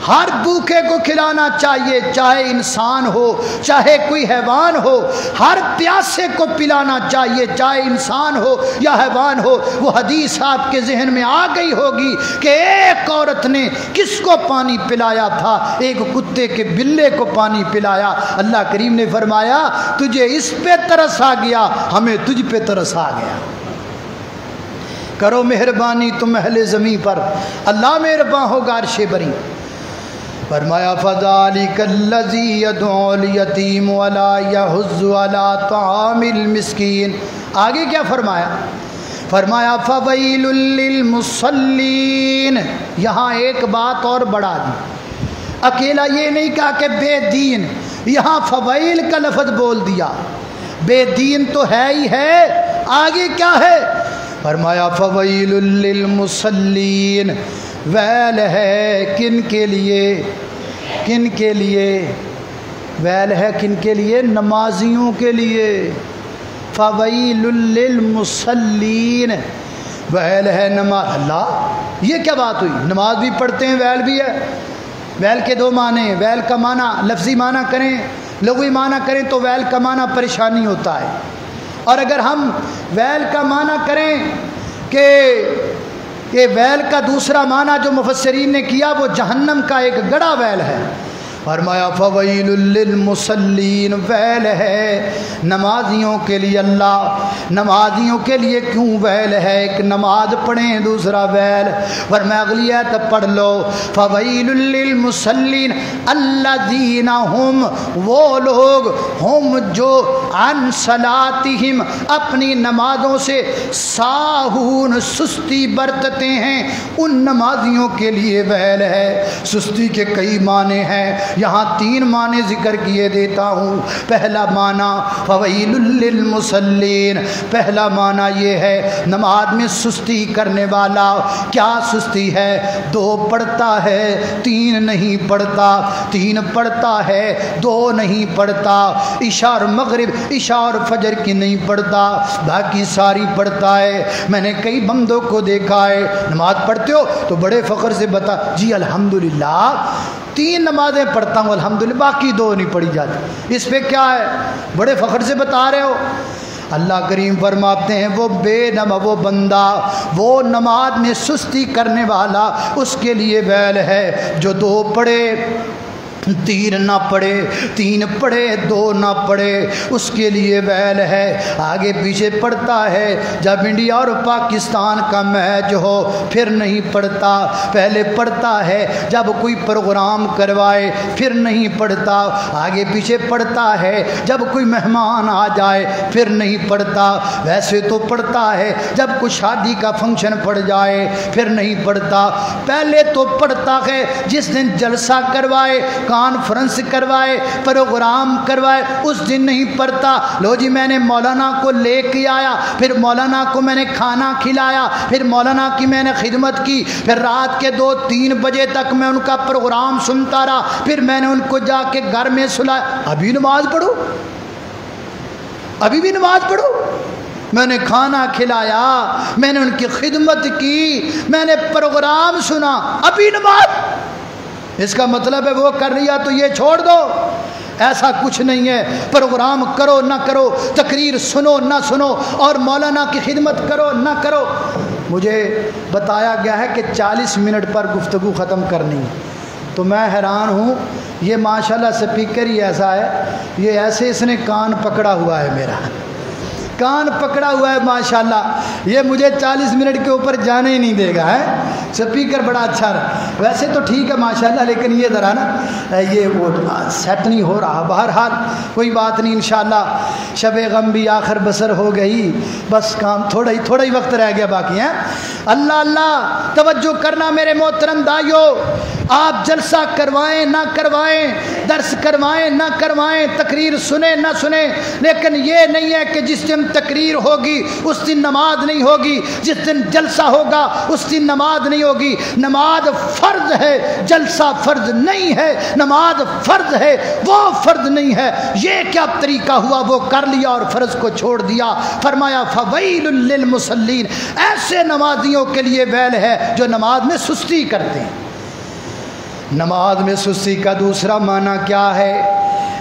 ہر بھوکے کو کھلانا چاہیے، چاہے انسان ہو چاہے کوئی حیوان ہو، ہر پیاسے کو پلانا چاہیے چاہے انسان ہو یا حیوان ہو۔ وہ حدیث آپ کے ذہن میں آ گئی ہوگی کہ ایک عورت نے کس کو پانی پلایا تھا؟ ایک کتے کے بلے کو پانی پلایا۔ اللہ کریم نے فرمایا تجھے اس پہ ترس آ گیا، ہمیں تجھ پہ ترس آ گیا۔ کرو مہربانی تم اہل زمین پر، اللہ مہربان ہوگا عرش بری۔ فرمایا فذالک الذی یدعو الیتیم ولا یحض علی طعام المسکین۔ آگے کیا فرمایا؟ فرمایا فویل للمصلین۔ یہاں ایک بات اور بڑھا دی، اکیلا یہ نہیں کہا کہ بے دین، یہاں فویل کا لفظ بول دیا۔ بے دین تو ہے ہی ہے، آگے کیا ہے؟ فرمایا فویل للمصلین، ویل ہے کن کے لیے؟ کن کے لیے ویل ہے؟ کن کے لیے؟ نمازیوں کے لیے۔ فویل للمصلین، ویل ہے نماز۔ اللہ یہ کیا بات ہوئی؟ نماز بھی پڑھتے ہیں ویل بھی ہے۔ ویل کے دو معنی، ویل کا معنی لفظی معنی کریں، لغوی معنی کریں تو ویل کا معنی پریشانی ہوتا ہے، اور اگر ہم ویل کا معنی کریں کہ ویل کا دوسرا معنی جو مفسرین نے کیا وہ جہنم کا ایک گڑا ویل ہے۔ فرمایا فویل للمصلین، ویل ہے نمازیوں کے لیے۔ اللہ نمازیوں کے لیے کیوں ویل ہے؟ ایک نماز پڑھیں، دوسرا ویل۔ فرمایا اگلی آیت پڑھ لو، فویل للمصلین الذین ہم، وہ لوگ، ہم جو عن صلاتہم، اپنی نمازوں سے ساہون، سستی برتتے ہیں، ان نمازیوں کے لیے ویل ہے۔ سستی کے کئی معنی ہیں، یہاں 3 معنی ذکر کیے دیتا ہوں۔ پہلا معنی فویل للمصلین، پہلا معنی یہ ہے نماز میں سستی کرنے والا۔ کیا سستی ہے؟ 2 پڑھتا ہے 3 نہیں پڑھتا، 3 پڑھتا ہے 2 نہیں پڑھتا، عشاء اور مغرب، عشاء اور فجر کی نہیں پڑھتا، باقی ساری پڑھتا ہے۔ میں نے کئی بندوں کو دیکھا ہے، نماز پڑھتے ہو تو بڑے فخر سے بتا جی الحمدللہ 3 نمازیں پڑھتا ہوں الحمدللہ، باقی 2 نہیں پڑھی جاتی۔ اس پہ کیا ہے؟ بڑے فخر سے بتا رہے ہو۔ اللہ کریم فرماتے ہیں وہ بے نما، وہ بندہ، وہ نماز میں سستی کرنے والا، اس کے لیے ویل ہے جو 2 پڑھے 3 نہ پڑھے، 3 پڑھے 2 نہ پڑھے، اس کے لیے ویل ہے۔ آگے پیچھے پڑھتا ہے، جب انڈیا اور پاکستان کا میچ ہو پھر نہیں پڑھتا، پہلے پڑھتا ہے جب کوئی پروگرام کروائے پھر نہیں پڑھتا، آگے پیچھے پڑھتا ہے جب کوئی مہمان آ جائے پھر نہیں پڑھتا، ویسے تو پڑھتا ہے جب کوئی شادی کا فنکشن پڑ جائے پھر نہیں پڑھتا، پہلے تو پڑھتا ہے جس دن جلسہ کروائے کانفرنس کروائے، پروگرام کروائے، اس دن نہیں پڑھتا۔ لو جی میں نے مولانا کو لے کے آیا، پھر مولانا کو میں نے کھانا کھلایا، پھر مولانا کی میں نے خدمت کی، پھر رات کے 2-3 بجے تک میں ان کا پروگرام سنتا رہا، پھر میں نے ان کو جا کے گھر میں سلایا۔ ابھی نماز پڑھو، ابھی بھی نماز پڑھو۔ میں نے کھانا کھلایا، میں نے ان کی خدمت کی، میں نے پروگرام سنا، ابھی نماز۔ اس کا مطلب ہے وہ کر لیا تو یہ چھوڑ دو، ایسا کچھ نہیں ہے۔ پروگرام کرو نہ کرو، تقریر سنو نہ سنو، اور مولانا کی خدمت کرو نہ کرو۔ مجھے بتایا گیا ہے کہ 40 منٹ پر گفتگو ختم کرنی، تو میں حیران ہوں، یہ ماشاءاللہ سپیکر ہی ایسا ہے، یہ ایسے اس نے کان پکڑا ہوا ہے، میرا کان پکڑا ہوا ہے ماشاءاللہ، یہ مجھے 40 منٹ کے اوپر جانے ہی نہیں دے گا ہے۔ سپیکر بڑا اچھا رہا، ویسے تو ٹھیک ہے ماشاءاللہ، لیکن یہ ذرا نا یہ وہ سیٹ نہیں ہو رہا۔ بہرحال کوئی بات نہیں، انشاءاللہ شب غم بھی آخر بسر ہو گئی، بس کام تھوڑا ہی وقت رہ گیا باقی ہے۔ اللہ اللہ، توجہ کرنا میرے محترم بھائیو، آپ جلسہ کروائیں نہ کروائیں، درس کروائیں نہ کروائیں، تقریر سنیں نہ سنیں، لیکن یہ نہیں ہے کہ جس دن تقریر ہوگی اس دن نماز نہیں ہوگی، جس دن جلسہ ہوگا اس دن نماز نہیں ہوگی۔ نماز فرض ہے، جلسہ فرض نہیں ہے۔ نماز فرض ہے، وہ فرض نہیں ہے۔ یہ کیا طریقہ ہوا، وہ کر لیا اور فرض کو چھوڑ دیا۔ فرمایا فویل للمصلین، ایسے نمازیوں کے لیے ویل ہے جو نماز میں سستی کرتے ہیں۔ نماز میں سستی کا دوسرا معنی کیا ہے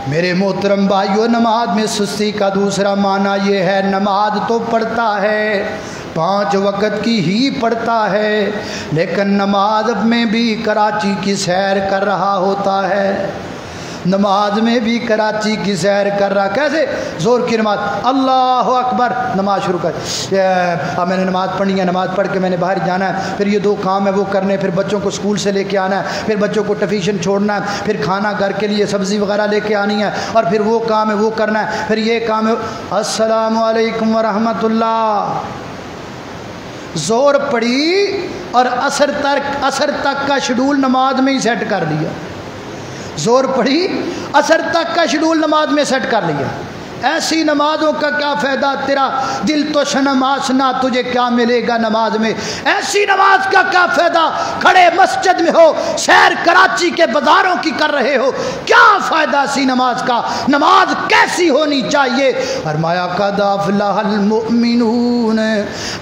میرے محترم بھائیو؟ نماز میں سستی کا دوسرا معنی یہ ہے، نماز تو پڑھتا ہے، 5 وقت کی ہی پڑھتا ہے، لیکن نماز میں بھی کراچی کی سیر کر رہا ہوتا ہے، نماز میں بھی کراچی کی سیر کر رہا۔ کیسے؟ زور کی نماز، اللہ اکبر، نماز شروع کر، اب میں نے نماز پڑھنی ہے، نماز پڑھ کے میں نے باہر جانا ہے، پھر یہ 2 کام ہے وہ کرنے، پھر بچوں کو اسکول سے لے کے آنا ہے، پھر بچوں کو ٹیوشن چھوڑنا ہے، پھر کھانا گھر کے لیے سبزی وغیرہ لے کے آنی ہے، اور پھر وہ کام ہے وہ کرنا ہے، پھر یہ کام ہے۔ السلام علیکم ورحمۃ اللہ، زور پڑی اور عصر تک کا شیڈول نماز میں ہی سیٹ کر لیا، زور پڑی عصر تک کا شیڈول نماز میں سیٹ کر لیا۔ ایسی نمازوں کا کیا فائدہ، تیرا دل تو شنماسنا، تجھے کیا ملے گا نماز میں؟ ایسی نماز کا کیا فائدہ، کھڑے مسجد میں ہو، سیر کراچی کے بازاروں کی کر رہے ہو، کیا فائدہ ایسی نماز کا؟ نماز کیسی ہونی چاہیے؟ فرمایا قد افلح المؤمنون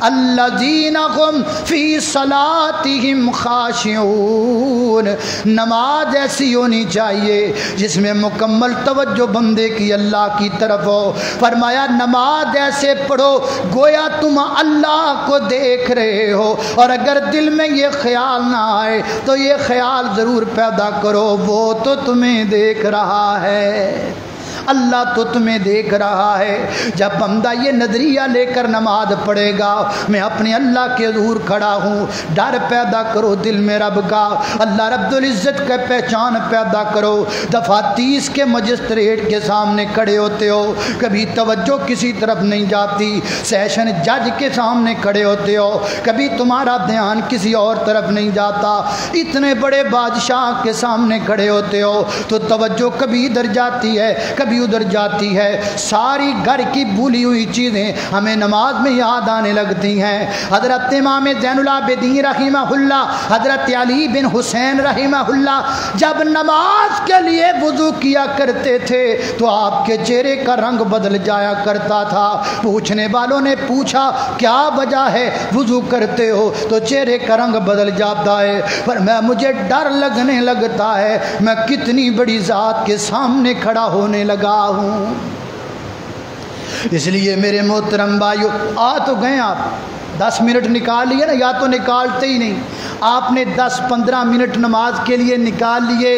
الذین هم فی صلاتهم خاشعون، نماز ایسی ہونی چاہیے جس میں مکمل توجہ بندے کی اللہ کی طرف ہو۔ فرمایا نماز ایسے پڑھو گویا تم اللہ کو دیکھ رہے ہو، اور اگر دل میں یہ خیال نہ آئے تو یہ خیال ضرور پیدا کرو، وہ تو تمہیں دیکھ رہا ہے، اللہ تو تمہیں دیکھ رہا ہے۔ جب بندہ یہ نظریہ لے کر نماز پڑھے گا، میں اپنے اللہ کے حضور کھڑا ہوں، ڈر پیدا کرو دل میں رب کا، اللہ رب العزت کا پہچان پیدا کرو۔ دفعہ 30 کے مجسٹریٹ کے سامنے کھڑے ہوتے ہو، کبھی توجہ کسی طرف نہیں جاتی، سیشن جج کے سامنے کھڑے ہوتے ہو، کبھی تمہارا دھیان کسی اور طرف نہیں جاتا، اتنے بڑے بادشاہ کے سامنے کھڑے ہوتے ہو تو توجہ کبھی ادھر جاتی ہے کبھی ادھر جاتی ہے، ساری گھر کی بھولی ہوئی چیزیں ہمیں نماز میں یاد آنے لگتی ہیں۔ حضرت امام زین العابدین رحمہ اللہ، حضرت علی بن حسین رحمہ اللہ جب نماز کے لیے وضو کیا کرتے تھے تو آپ کے چہرے کا رنگ بدل جایا کرتا تھا۔ پوچھنے والوں نے پوچھا کیا وجہ ہے وضو کرتے ہو تو چہرے کا رنگ بدل جاتا ہے؟ پر مجھے ڈر لگنے لگتا ہے، میں کتنی بڑی ذات کے سامنے کھڑا ہونے لگا ہوں۔ اس لیے میرے محترم بھائیو، آ تو گئے آپ 10 منٹ نکال لیے نا، یا تو نکالتے ہی نہیں، آپ نے 10-15 منٹ نماز کے لیے نکال لیے،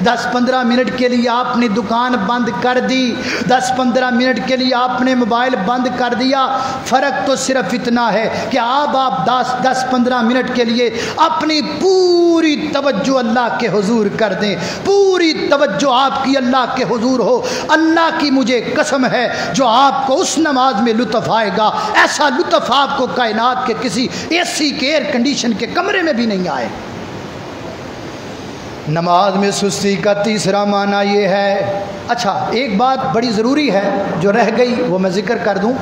10-15 منٹ کے لیے آپ نے دکان بند کر دی، 10-15 منٹ کے لیے آپ نے موبائل بند کر دیا۔ فرق تو صرف اتنا ہے کہ اب آپ 10-15 منٹ کے لیے اپنی پوری توجہ اللہ کے حضور کر دیں، پوری توجہ آپ کی اللہ کے حضور ہو۔ اللہ کی مجھے قسم ہے جو آپ کو اس نماز میں لطف آئے گا، ایسا لطف آپ کو کائنات کے کسی اے سی کے ایئر کنڈیشن کے کمرے میں بھی نہیں آئے۔ نماز میں سستی کا تیسرا معنی یہ ہے، اچھا ایک بات بڑی ضروری ہے جو رہ گئی وہ میں ذکر کر دوں،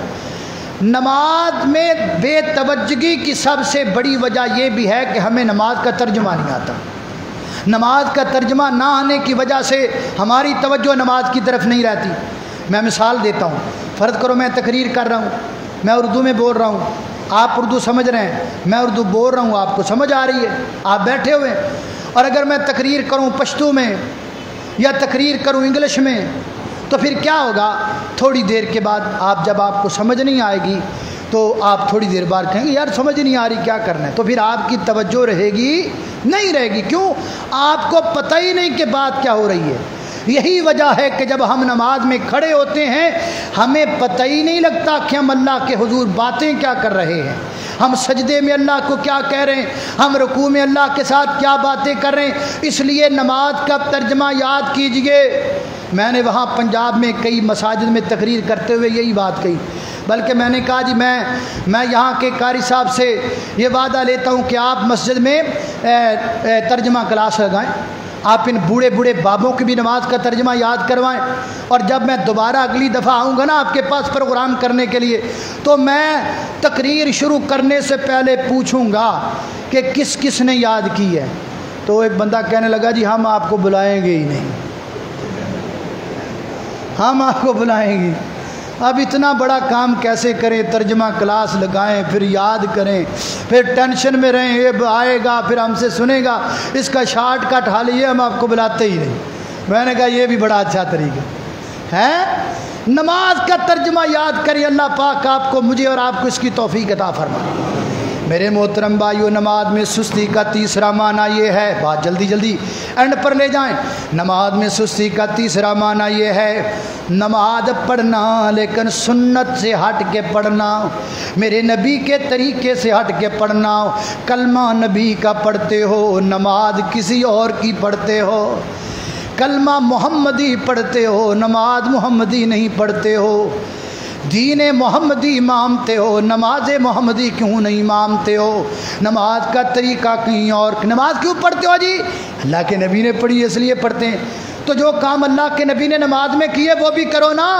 نماز میں بے توجہی کی سب سے بڑی وجہ یہ بھی ہے کہ ہمیں نماز کا ترجمہ نہیں آتا۔ نماز کا ترجمہ نہ آنے کی وجہ سے ہماری توجہ نماز کی طرف نہیں رہتی۔ میں مثال دیتا ہوں، فرض کرو میں تقریر کر رہا ہوں، میں اردو میں بول رہا ہوں، آپ اردو سمجھ رہے ہیں، میں اردو بول رہا ہوں، آپ کو سمجھ آ رہی ہے، آپ بیٹھے ہوئے ہیں، اور اگر میں تقریر کروں پشتو میں یا تقریر کروں انگلش میں تو پھر کیا ہوگا؟ تھوڑی دیر کے بعد جب آپ کو سمجھ نہیں آئے گی تو آپ تھوڑی دیر بعد کہیں گے یار سمجھ نہیں آ رہی کیا کرنا ہے، تو پھر آپ کی توجہ رہے گی نہیں رہے گی، کیوں؟ آپ کو پتہ ہی نہیں کہ بات کیا ہو رہی ہے۔ یہی وجہ ہے کہ جب ہم نماز میں کھڑے ہوتے ہیں ہمیں پتہ ہی نہیں لگتا کہ ہم اللہ کے حضور باتیں کیا کر رہے ہیں، ہم سجدے میں اللہ کو کیا کہہ رہے ہیں، ہم رکوع میں اللہ کے ساتھ کیا باتیں کر رہے ہیں۔ اس لیے نماز کا ترجمہ یاد کیجئے۔ میں نے وہاں پنجاب میں کئی مساجد میں تقریر کرتے ہوئے یہی بات کہی، بلکہ میں نے کہا جی میں یہاں کے قاری صاحب سے یہ وعدہ لیتا ہوں کہ آپ مسجد میں ترجمہ کلاس لگائیں، آپ ان بوڑھے بوڑھے بابوں کی بھی نماز کا ترجمہ یاد کروائیں، اور جب میں دوبارہ اگلی دفعہ آؤں گا نا آپ کے پاس پروگرام کرنے کے لیے تو میں تقریر شروع کرنے سے پہلے پوچھوں گا کہ کس کس نے یاد کی ہے۔ تو ایک بندہ کہنے لگا جی ہم آپ کو بلائیں گے ہی نہیں، ہم آپ کو بلائیں گے، اب اتنا بڑا کام کیسے کریں؟ ترجمہ کلاس لگائیں، پھر یاد کریں، پھر ٹینشن میں رہیں، یہ آئے گا پھر ہم سے سنے گا، اس کا شارٹ کٹ حال یہ ہم آپ کو بلاتے ہی نہیں۔ میں نے کہا یہ بھی بڑا اچھا طریقہ ہے، نماز کا ترجمہ یاد کریے، اللہ پاک آپ کو، مجھے اور آپ کو اس کی توفیق عطا فرمائے۔ میرے محترم بھائیو، نماز میں سستی کا تیسرا معنی یہ ہے، بات جلدی جلدی اینڈ پر لے جائیں، نماز میں سستی کا تیسرا معنی یہ ہے نماز پڑھنا لیکن سنت سے ہٹ کے پڑھنا، میرے نبی کے طریقے سے ہٹ کے پڑھنا۔ کلمہ نبی کا پڑھتے ہو، نماز کسی اور کی پڑھتے ہو، کلمہ محمدی پڑھتے ہو، نماز محمدی نہیں پڑھتے ہو، دین محمدی مانتے ہو، نماز محمدی کیوں نہیں مانتے ہو، نماز کا طریقہ کہیں اور، نماز کیوں پڑھتے ہو؟ جی اللہ کے نبی نے پڑھی اس لیے پڑھتے ہیں، تو جو کام اللہ کے نبی نے نماز میں کیے وہ بھی کرو نا۔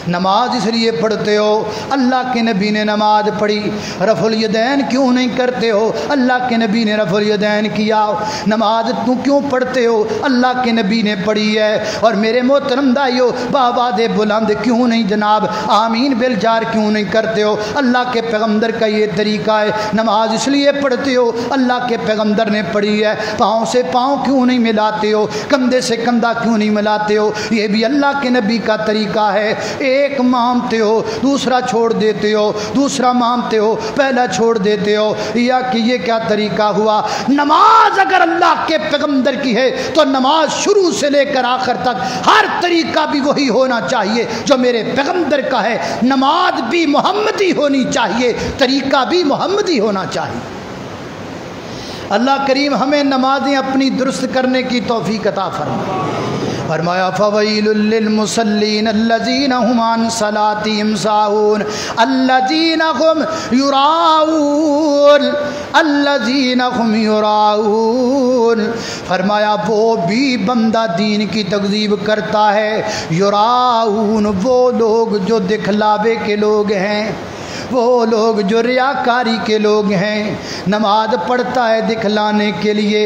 نماز اس لیے پڑھتے ہو، اللہ کے نبی نے نماز پڑھی، رفع الیدین کیوں نہیں کرتے ہو؟ اللہ کے نبی نے رفع الیدین کیا۔ نماز تو کیوں پڑھتے ہو؟ اللہ کے نبی نے پڑھی ہے۔ اور میرے محترم بھائیو، بآواز بلند کیوں نہیں جناب آمین بالجار کیوں نہیں کرتے ہو؟ اللہ کے پیغمبر کا یہ طریقہ ہے، نماز اس لیے پڑھتے ہو، اللہ کے پیغمبر نے پڑھی ہے۔ پاؤں سے پاؤں کیوں نہیں ملاتے ہو؟ کندھے سے کندھا کیوں نہیں ملاتے ہو؟ یہ بھی اللہ کے نبی کا طریقہ ہے۔ ایک مانتے ہو دوسرا چھوڑ دیتے ہو، دوسرا مانتے ہو پہلا چھوڑ دیتے ہو، یا کہ یہ کیا طریقہ ہوا؟ نماز اگر اللہ کے پیغمبر کی ہے تو نماز شروع سے لے کر آخر تک ہر طریقہ بھی وہی ہونا چاہیے جو میرے پیغمبر کا ہے۔ نماز بھی محمدی ہونی چاہیے، طریقہ بھی محمدی ہونا چاہیے۔ اللہ کریم ہمیں نمازیں اپنی درست کرنے کی توفیق عطا فرمائے۔ فرمایا فویل للمصلین الذین هم عن صلاتهم ساہون الذین هم یراؤون الذین هم یراؤون۔ فرمایا وہ بھی بندہ دین کی تکذیب کرتا ہے، یراؤون وہ لوگ جو دکھلاوے کے لوگ ہیں، وہ لوگ جو ریاکاری کے لوگ ہیں۔ نماز پڑھتا ہے دکھلانے کے لیے،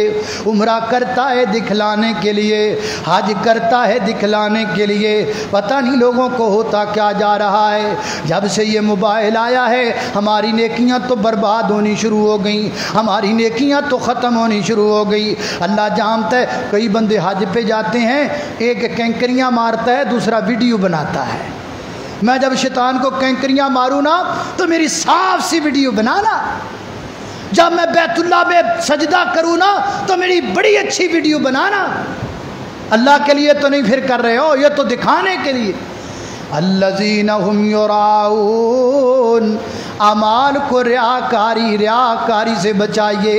عمرہ کرتا ہے دکھلانے کے لیے، حج کرتا ہے دکھلانے کے لیے، پتہ نہیں لوگوں کو ہوتا کیا جا رہا ہے۔ جب سے یہ موبائل آیا ہے ہماری نیکیاں تو برباد ہونی شروع ہو گئیں، ہماری نیکیاں تو ختم ہونی شروع ہو گئی۔ اللہ جانتا ہے کئی بندے حج پہ جاتے ہیں، ایک کینکریاں مارتا ہے دوسرا ویڈیو بناتا ہے۔ میں جب شیطان کو کینکریاں ماروں نا تو میری صاف سی ویڈیو بنانا، جب میں بیت اللہ میں سجدہ کروں نا تو میری بڑی اچھی ویڈیو بنانا۔ اللہ کے لیے تو نہیں پھر کر رہے ہو، یہ تو دکھانے کے لیے۔ الذین هم یراؤون، اعمال کو ریاکاری سے بچائیے،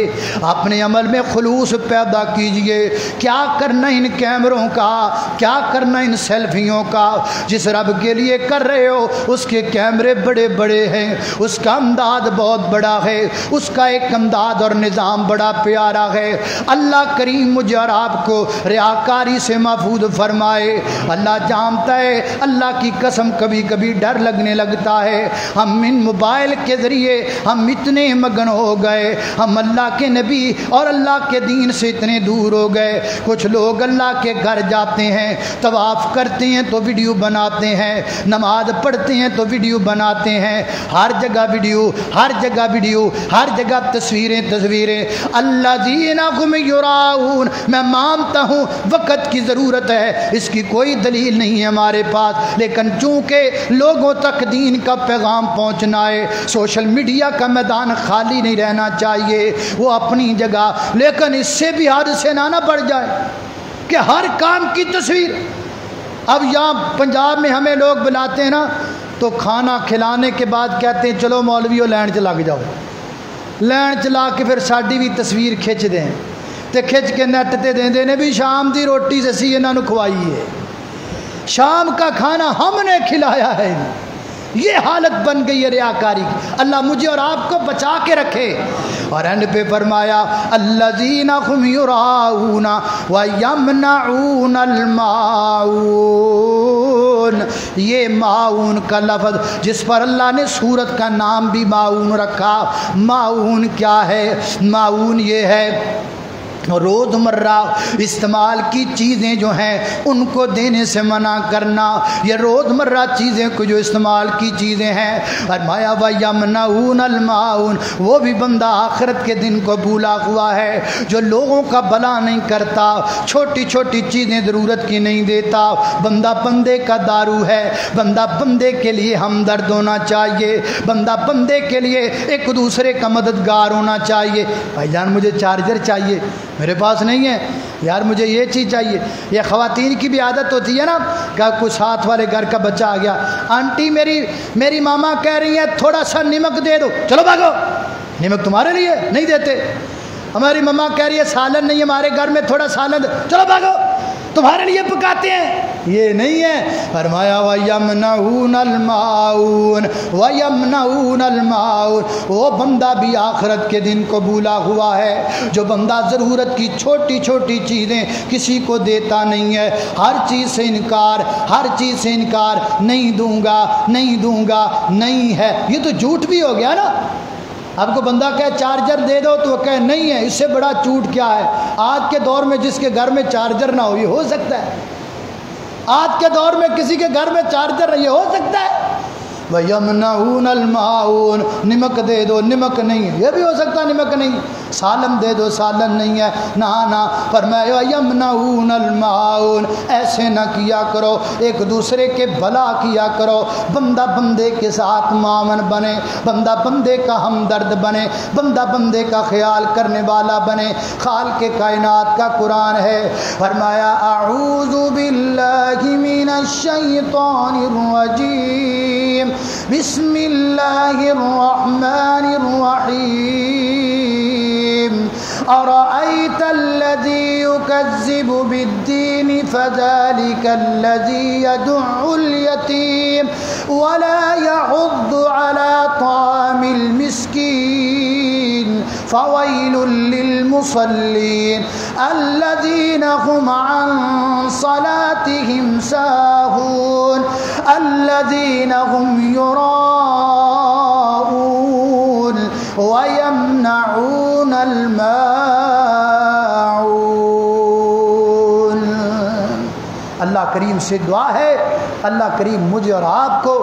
اپنے عمل میں خلوص پیدا کیجئے۔ کیا کرنا ان کیمروں کا، کیا کرنا ان سیلفیوں کا؟ جس رب کے لیے کر رہے ہو اس کے کیمرے بڑے بڑے ہیں، اس کا امداد بہت بڑا ہے، اس کا ایک امداد اور نظام بڑا پیارا ہے۔ اللہ کریم مجھے اور آپ کو ریاکاری سے محفوظ فرمائے۔ اللہ جانتا ہے، اللہ کی قسم کبھی کبھی ڈر لگنے لگتا ہے، ہم ان موبائل کے ذریعے ہم اتنے مگن ہو گئے، ہم اللہ کے نبی اور اللہ کے دین سے اتنے دور ہو گئے۔ کچھ لوگ اللہ کے گھر جاتے ہیں، طواف کرتے ہیں تو ویڈیو بناتے ہیں، نماز پڑھتے ہیں تو ویڈیو بناتے ہیں، ہر جگہ ویڈیو، ہر جگہ ویڈیو، ہر جگہ تصویریں۔ الذین هم یراؤون، میں مانتا ہوں وقت کی ضرورت ہے، اس کی کوئی دلیل نہیں ہے ہمارے پاس، لیکن چونکہ لوگوں تک دین کا پیغام پہنچنا ہے، سوشل میڈیا کا میدان خالی نہیں رہنا چاہیے، وہ اپنی جگہ، لیکن اس سے بھی حادثے نہ بڑھ جائے کہ ہر کام کی تصویر۔ اب یہاں پنجاب میں ہمیں لوگ بلاتے ہیں نا، تو کھانا کھلانے کے بعد کہتے ہیں چلو مولویو لین چلا کے جاؤ، لین چلا کے پھر ساڈی بھی تصویر کھچ دیں تے کھچ کے نیٹ تے دیں نے بھی شام دی روٹی اسی انہاں نوں کھوائی ہے، شام کا کھانا ہم نے کھلایا ہے۔ یہ حالت بن گئی ہے ریاکاری کی، اللہ مجھے اور آپ کو بچا کے رکھے۔ اور اینڈ پہ فرمایا الذین هم یراؤون ویمنعون الماعون، یہ معاون کا لفظ جس پر اللہ نے سورت کا نام بھی معاون رکھا۔ معاون کیا ہے؟ معاون یہ ہے روزمرہ استعمال کی چیزیں جو ہیں ان کو دینے سے منع کرنا، یہ روزمرہ چیزیں کو جو استعمال کی چیزیں ہیں۔ فرمایا وَيَمْنَعُونَ الْمَاعُونَ، وہ بھی بندہ آخرت کے دن کو بھولا ہوا ہے جو لوگوں کا بھلا نہیں کرتا، چھوٹی چھوٹی چیزیں ضرورت کی نہیں دیتا۔ بندہ بندے کا دارو ہے، بندہ بندے کے لیے ہمدرد ہونا چاہیے، بندہ بندے کے لیے ایک دوسرے کا مددگار ہونا چاہیے۔ بھائی جان مجھے چارجر چاہیے، میرے پاس نہیں ہے یار، مجھے یہ چیز چاہیے۔ یہ خواتین کی بھی عادت ہوتی ہے نا کہ کوئی ساتھ والے گھر کا بچہ آ گیا، آنٹی میری ماما کہہ رہی ہیں تھوڑا سا نمک دے دو، چلو بھاگو، نمک تمہارے لیے نہیں دیتے۔ ہماری ماما کہہ رہی ہے سالن نہیں ہمارے گھر میں، تھوڑا سالن، چلو بھاگو، تمہارے لیے پکاتے ہیں، یہ نہیں ہے۔ فرمایا وَيَمْنَعُونَ الْمَاعُونَ وَيَمْنَعُونَ الْمَاعُونَ، وہ بندہ بھی آخرت کے دن کو بھولا ہوا ہے جو بندہ ضرورت کی چھوٹی چھوٹی چیزیں کسی کو دیتا نہیں ہے، ہر چیز سے انکار، ہر چیز سے انکار، نہیں دوں گا، نہیں دوں گا، نہیں ہے، یہ تو جھوٹ بھی ہو گیا نا۔ آپ کو بندہ کہے چارجر دے دو تو وہ کہے نہیں ہے، اس سے بڑا جھوٹ کیا ہے؟ آج کے دور میں جس کے گھر میں چارجر نہ ہو، یہ ہو سکتا ہے؟ آج کے دور میں کسی کے گھر میں چارجر نہیں، یہ ہو سکتا ہے؟ وَيَمْنَعُونَ الْمَاعُونَ، نمک دے دو، نمک نہیں ہے، یہ بھی ہو سکتا ہے نمک نہیں۔ سالن دے دو، سالن نہیں ہے، نہ فرمایا وَيَمْنَعُونَ الْمَاعُونَ، ایسے نہ کیا کرو، ایک دوسرے کے بھلا کیا کرو، بندہ بندے کے ساتھ معاون بنے، بندہ بندے کا ہمدرد بنے، بندہ بندے کا خیال کرنے والا بنے۔ خالق کائنات کا قرآن ہے، فرمایا اعوذ باللہ من الشیطان الرجیم، بسم اللہ الرحمن الرحیم، ارأیت الذی یکذب بالدین فذلک الذی یدع الیتیم ولا یحض علی طعام المسکین فویل للمصلین الذین هم عن صلاتهم ساہون الذین هم یراؤون ویمنعون الماعون۔ اللہ کریم سے دعا ہے اللہ کریم مجھے اور آپ کو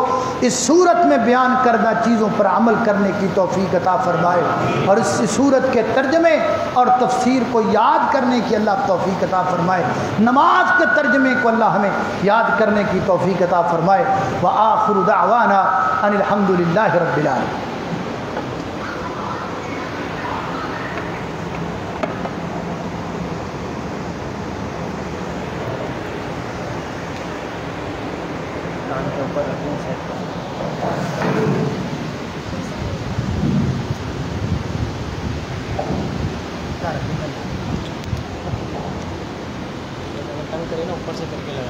اس صورت میں بیان کردہ چیزوں پر عمل کرنے کی توفیق عطا فرمائے، اور اس صورت کے ترجمے اور تفسیر کو یاد کرنے کی اللہ توفیق عطا فرمائے، نماز کے ترجمے کو اللہ ہمیں یاد کرنے کی توفیق عطا فرمائے۔ وآخر دعوانا ان الحمد للہ رب العالمین۔ کان کے اوپر رکھیں سیٹ کر تنگ کرے نا اوپر سے کر کے لگا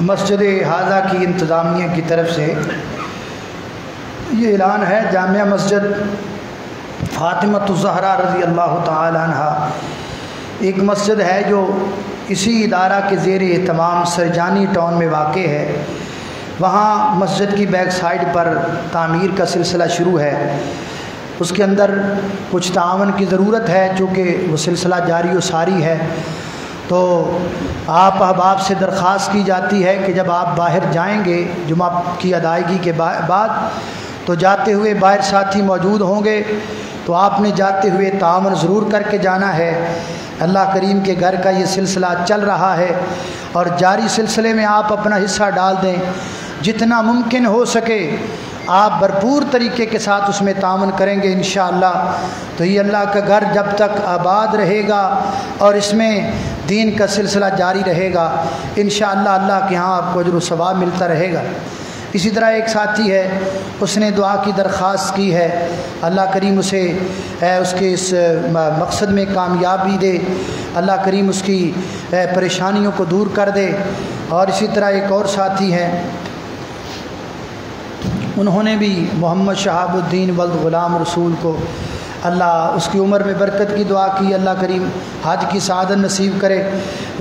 مسجد حاضہ کی انتظامیہ کی طرف سے یہ اعلان ہے، جامعہ مسجد فاطمہ الزہرا رضی اللہ تعالی عنہ ایک مسجد ہے جو اسی ادارہ کے زیر اہتمام سرجانی ٹاؤن میں واقع ہے۔ وہاں مسجد کی بیک سائیڈ پر تعمیر کا سلسلہ شروع ہے، اس کے اندر کچھ تعاون کی ضرورت ہے چونکہ وہ سلسلہ جاری و ساری ہے۔ تو آپ احباب سے درخواست کی جاتی ہے کہ جب آپ باہر جائیں گے جمعہ کی ادائیگی کے بعد تو جاتے ہوئے باہر ساتھی موجود ہوں گے، تو آپ نے جاتے ہوئے تعاون ضرور کر کے جانا ہے۔ اللہ کریم کے گھر کا یہ سلسلہ چل رہا ہے اور جاری سلسلے میں آپ اپنا حصہ ڈال دیں، جتنا ممکن ہو سکے آپ بھرپور طریقے کے ساتھ اس میں تعاون کریں گے انشاءاللہ۔ تو یہ اللہ کا گھر جب تک آباد رہے گا اور اس میں دین کا سلسلہ جاری رہے گا انشاءاللہ اللہ کے ہاں آپ کو اجر و ثواب ملتا رہے گا۔ اسی طرح ایک ساتھی ہے، اس نے دعا کی درخواست کی ہے، اللہ کریم اسے اس کے اس مقصد میں کامیابی دے، اللہ کریم اس کی پریشانیوں کو دور کر دے۔ اور اسی طرح ایک اور ساتھی ہیں، انہوں نے بھی محمد شہاب الدین ولد غلام رسول کو اللہ اس کی عمر میں برکت کی دعا کی، اللہ کریم حج کی سعادت نصیب کرے۔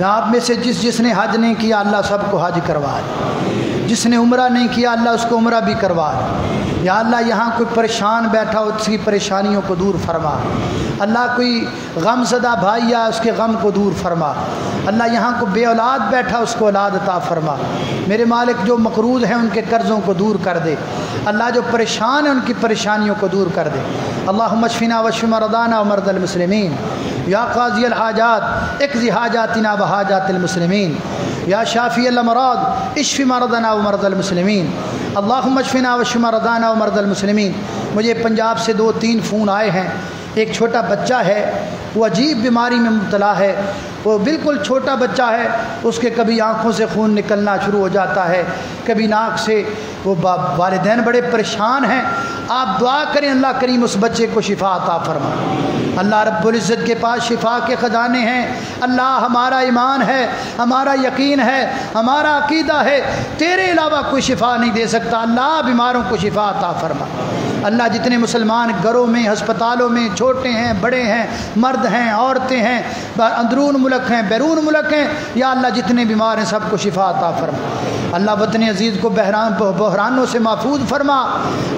آپ میں سے جس نے حج نہیں کیا اللہ سب کو حج کروا دے، جس نے عمرہ نہیں کیا اللہ اس کو عمرہ بھی کروا دے۔ یا اللہ یہاں کوئی پریشان بیٹھا ہو اس کی پریشانیوں کو دور فرما، اللہ کوئی غم زدہ بھائی یا اس کے غم کو دور فرما، اللہ یہاں کو بے اولاد بیٹھا اس کو اولاد عطا فرما۔ میرے مالک جو مقروض ہیں ان کے قرضوں کو دور کر دے، اللہ جو پریشان ہیں ان کی پریشانیوں کو دور کر دے۔ اللہم اشفنا واشف مرضانا ومرضى المسلمین، یا قاضی الحاجات اقض حاجاتنا وحاجات المسلمین، یا شافی الامراض اشف مرضنا ومرضى المسلمین، اللہم اشفنا واشف مرضانا ومرضى المسلمین۔ مجھے پنجاب سے 2-3 فون آئے ہیں، ایک چھوٹا بچہ ہے وہ عجیب بیماری میں مبتلا ہے، وہ بالکل چھوٹا بچہ ہے، اس کے کبھی آنکھوں سے خون نکلنا شروع ہو جاتا ہے، کبھی ناک سے، وہ والدین بڑے پریشان ہیں۔ آپ دعا کریں اللہ کریم اس بچے کو شفا عطا فرما۔ اللہ رب العزت کے پاس شفا کے خزانے ہیں، اللہ ہمارا ایمان ہے، ہمارا یقین ہے، ہمارا عقیدہ ہے، تیرے علاوہ کوئی شفا نہیں دے سکتا، اللہ بیماروں کو شفا عطا فرما۔ اللہ جتنے مسلمان گھروں میں، ہسپتالوں میں، چھوٹے ہیں بڑے ہیں، مرد ہیں عورتیں ہیں، اندرون ملک ہیں بیرون ملک ہیں، یا اللہ جتنے بیمار ہیں سب کو شفا عطا فرما۔ اللہ وطن عزیز کو بحرانوں سے محفوظ فرما،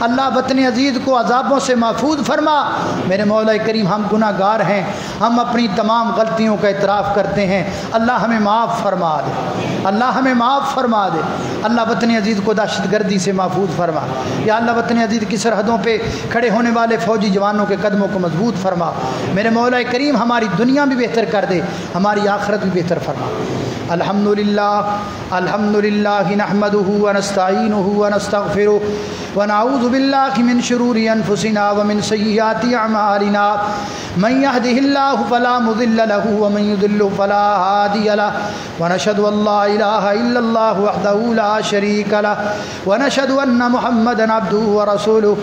اللہ وطن عزیز کو عذابوں سے محفوظ فرما۔ میرے مولا کریم ہم گناہ گار ہیں، ہم اپنی تمام غلطیوں کا اعتراف کرتے ہیں، اللہ ہمیں معاف فرما دے، اللہ ہمیں معاف فرما دے۔ اللہ وطن عزیز کو دہشت گردی سے محفوظ فرما، یا اللہ وطن عزیز کی سرحدوں پہ کھڑے ہونے والے فوجی جوانوں کے قدموں کو مضبوط فرما۔ میرے مولا کریم ہماری دنیا بھی بہتر کر دے، ہماری آخرت بھی بہتر فرما۔ الحمدللہ نحمده ونستعینه ونستغفره ونعوذ باللہ من شرور انفسنا ومن سیئات اعمالنا، من يهده الله فلا مضل له ومن يضلل فلا هادي له، ونشهد ان لا اله الا الله وحده لا شريك له، ونشهد ان محمدا عبده ورسوله،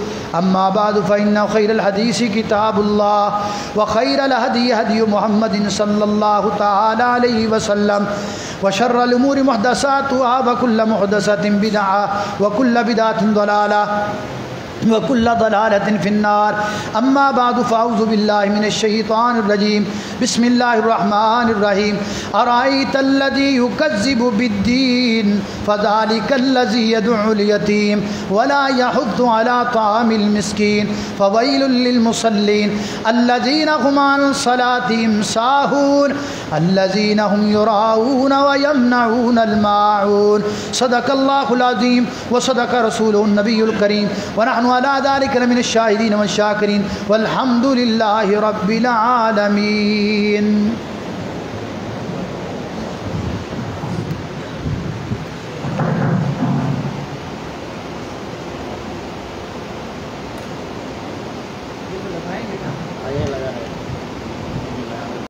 اما بعد فان خير الحديث كتاب الله، وخير الهدي هدي محمد صلى الله تعالى عليه وسلم، وشر الامور محدثاتها وكل محدثة بدعة وكل بدعة ضلالة۔ وكل ضلالة في النار أما بعد فأعوذ بالله من الشيطان الرجيم بسم الله الرحمن الرحيم أرأيت الذي يكذب بالدين فذلك الذي يدعو اليتيم ولا يحض على طعام المسكين فويل للمصلين الذين هم عن صلاتهم ساهون الذين هم يراءون ويمنعون الماعون صدق الله العظيم وصدق رسوله النبي الكريم ونحن على ذلك لمن الشاهدين والشاكرين والحمد لله رب العالمين. یہ تو لگائیں گے نا.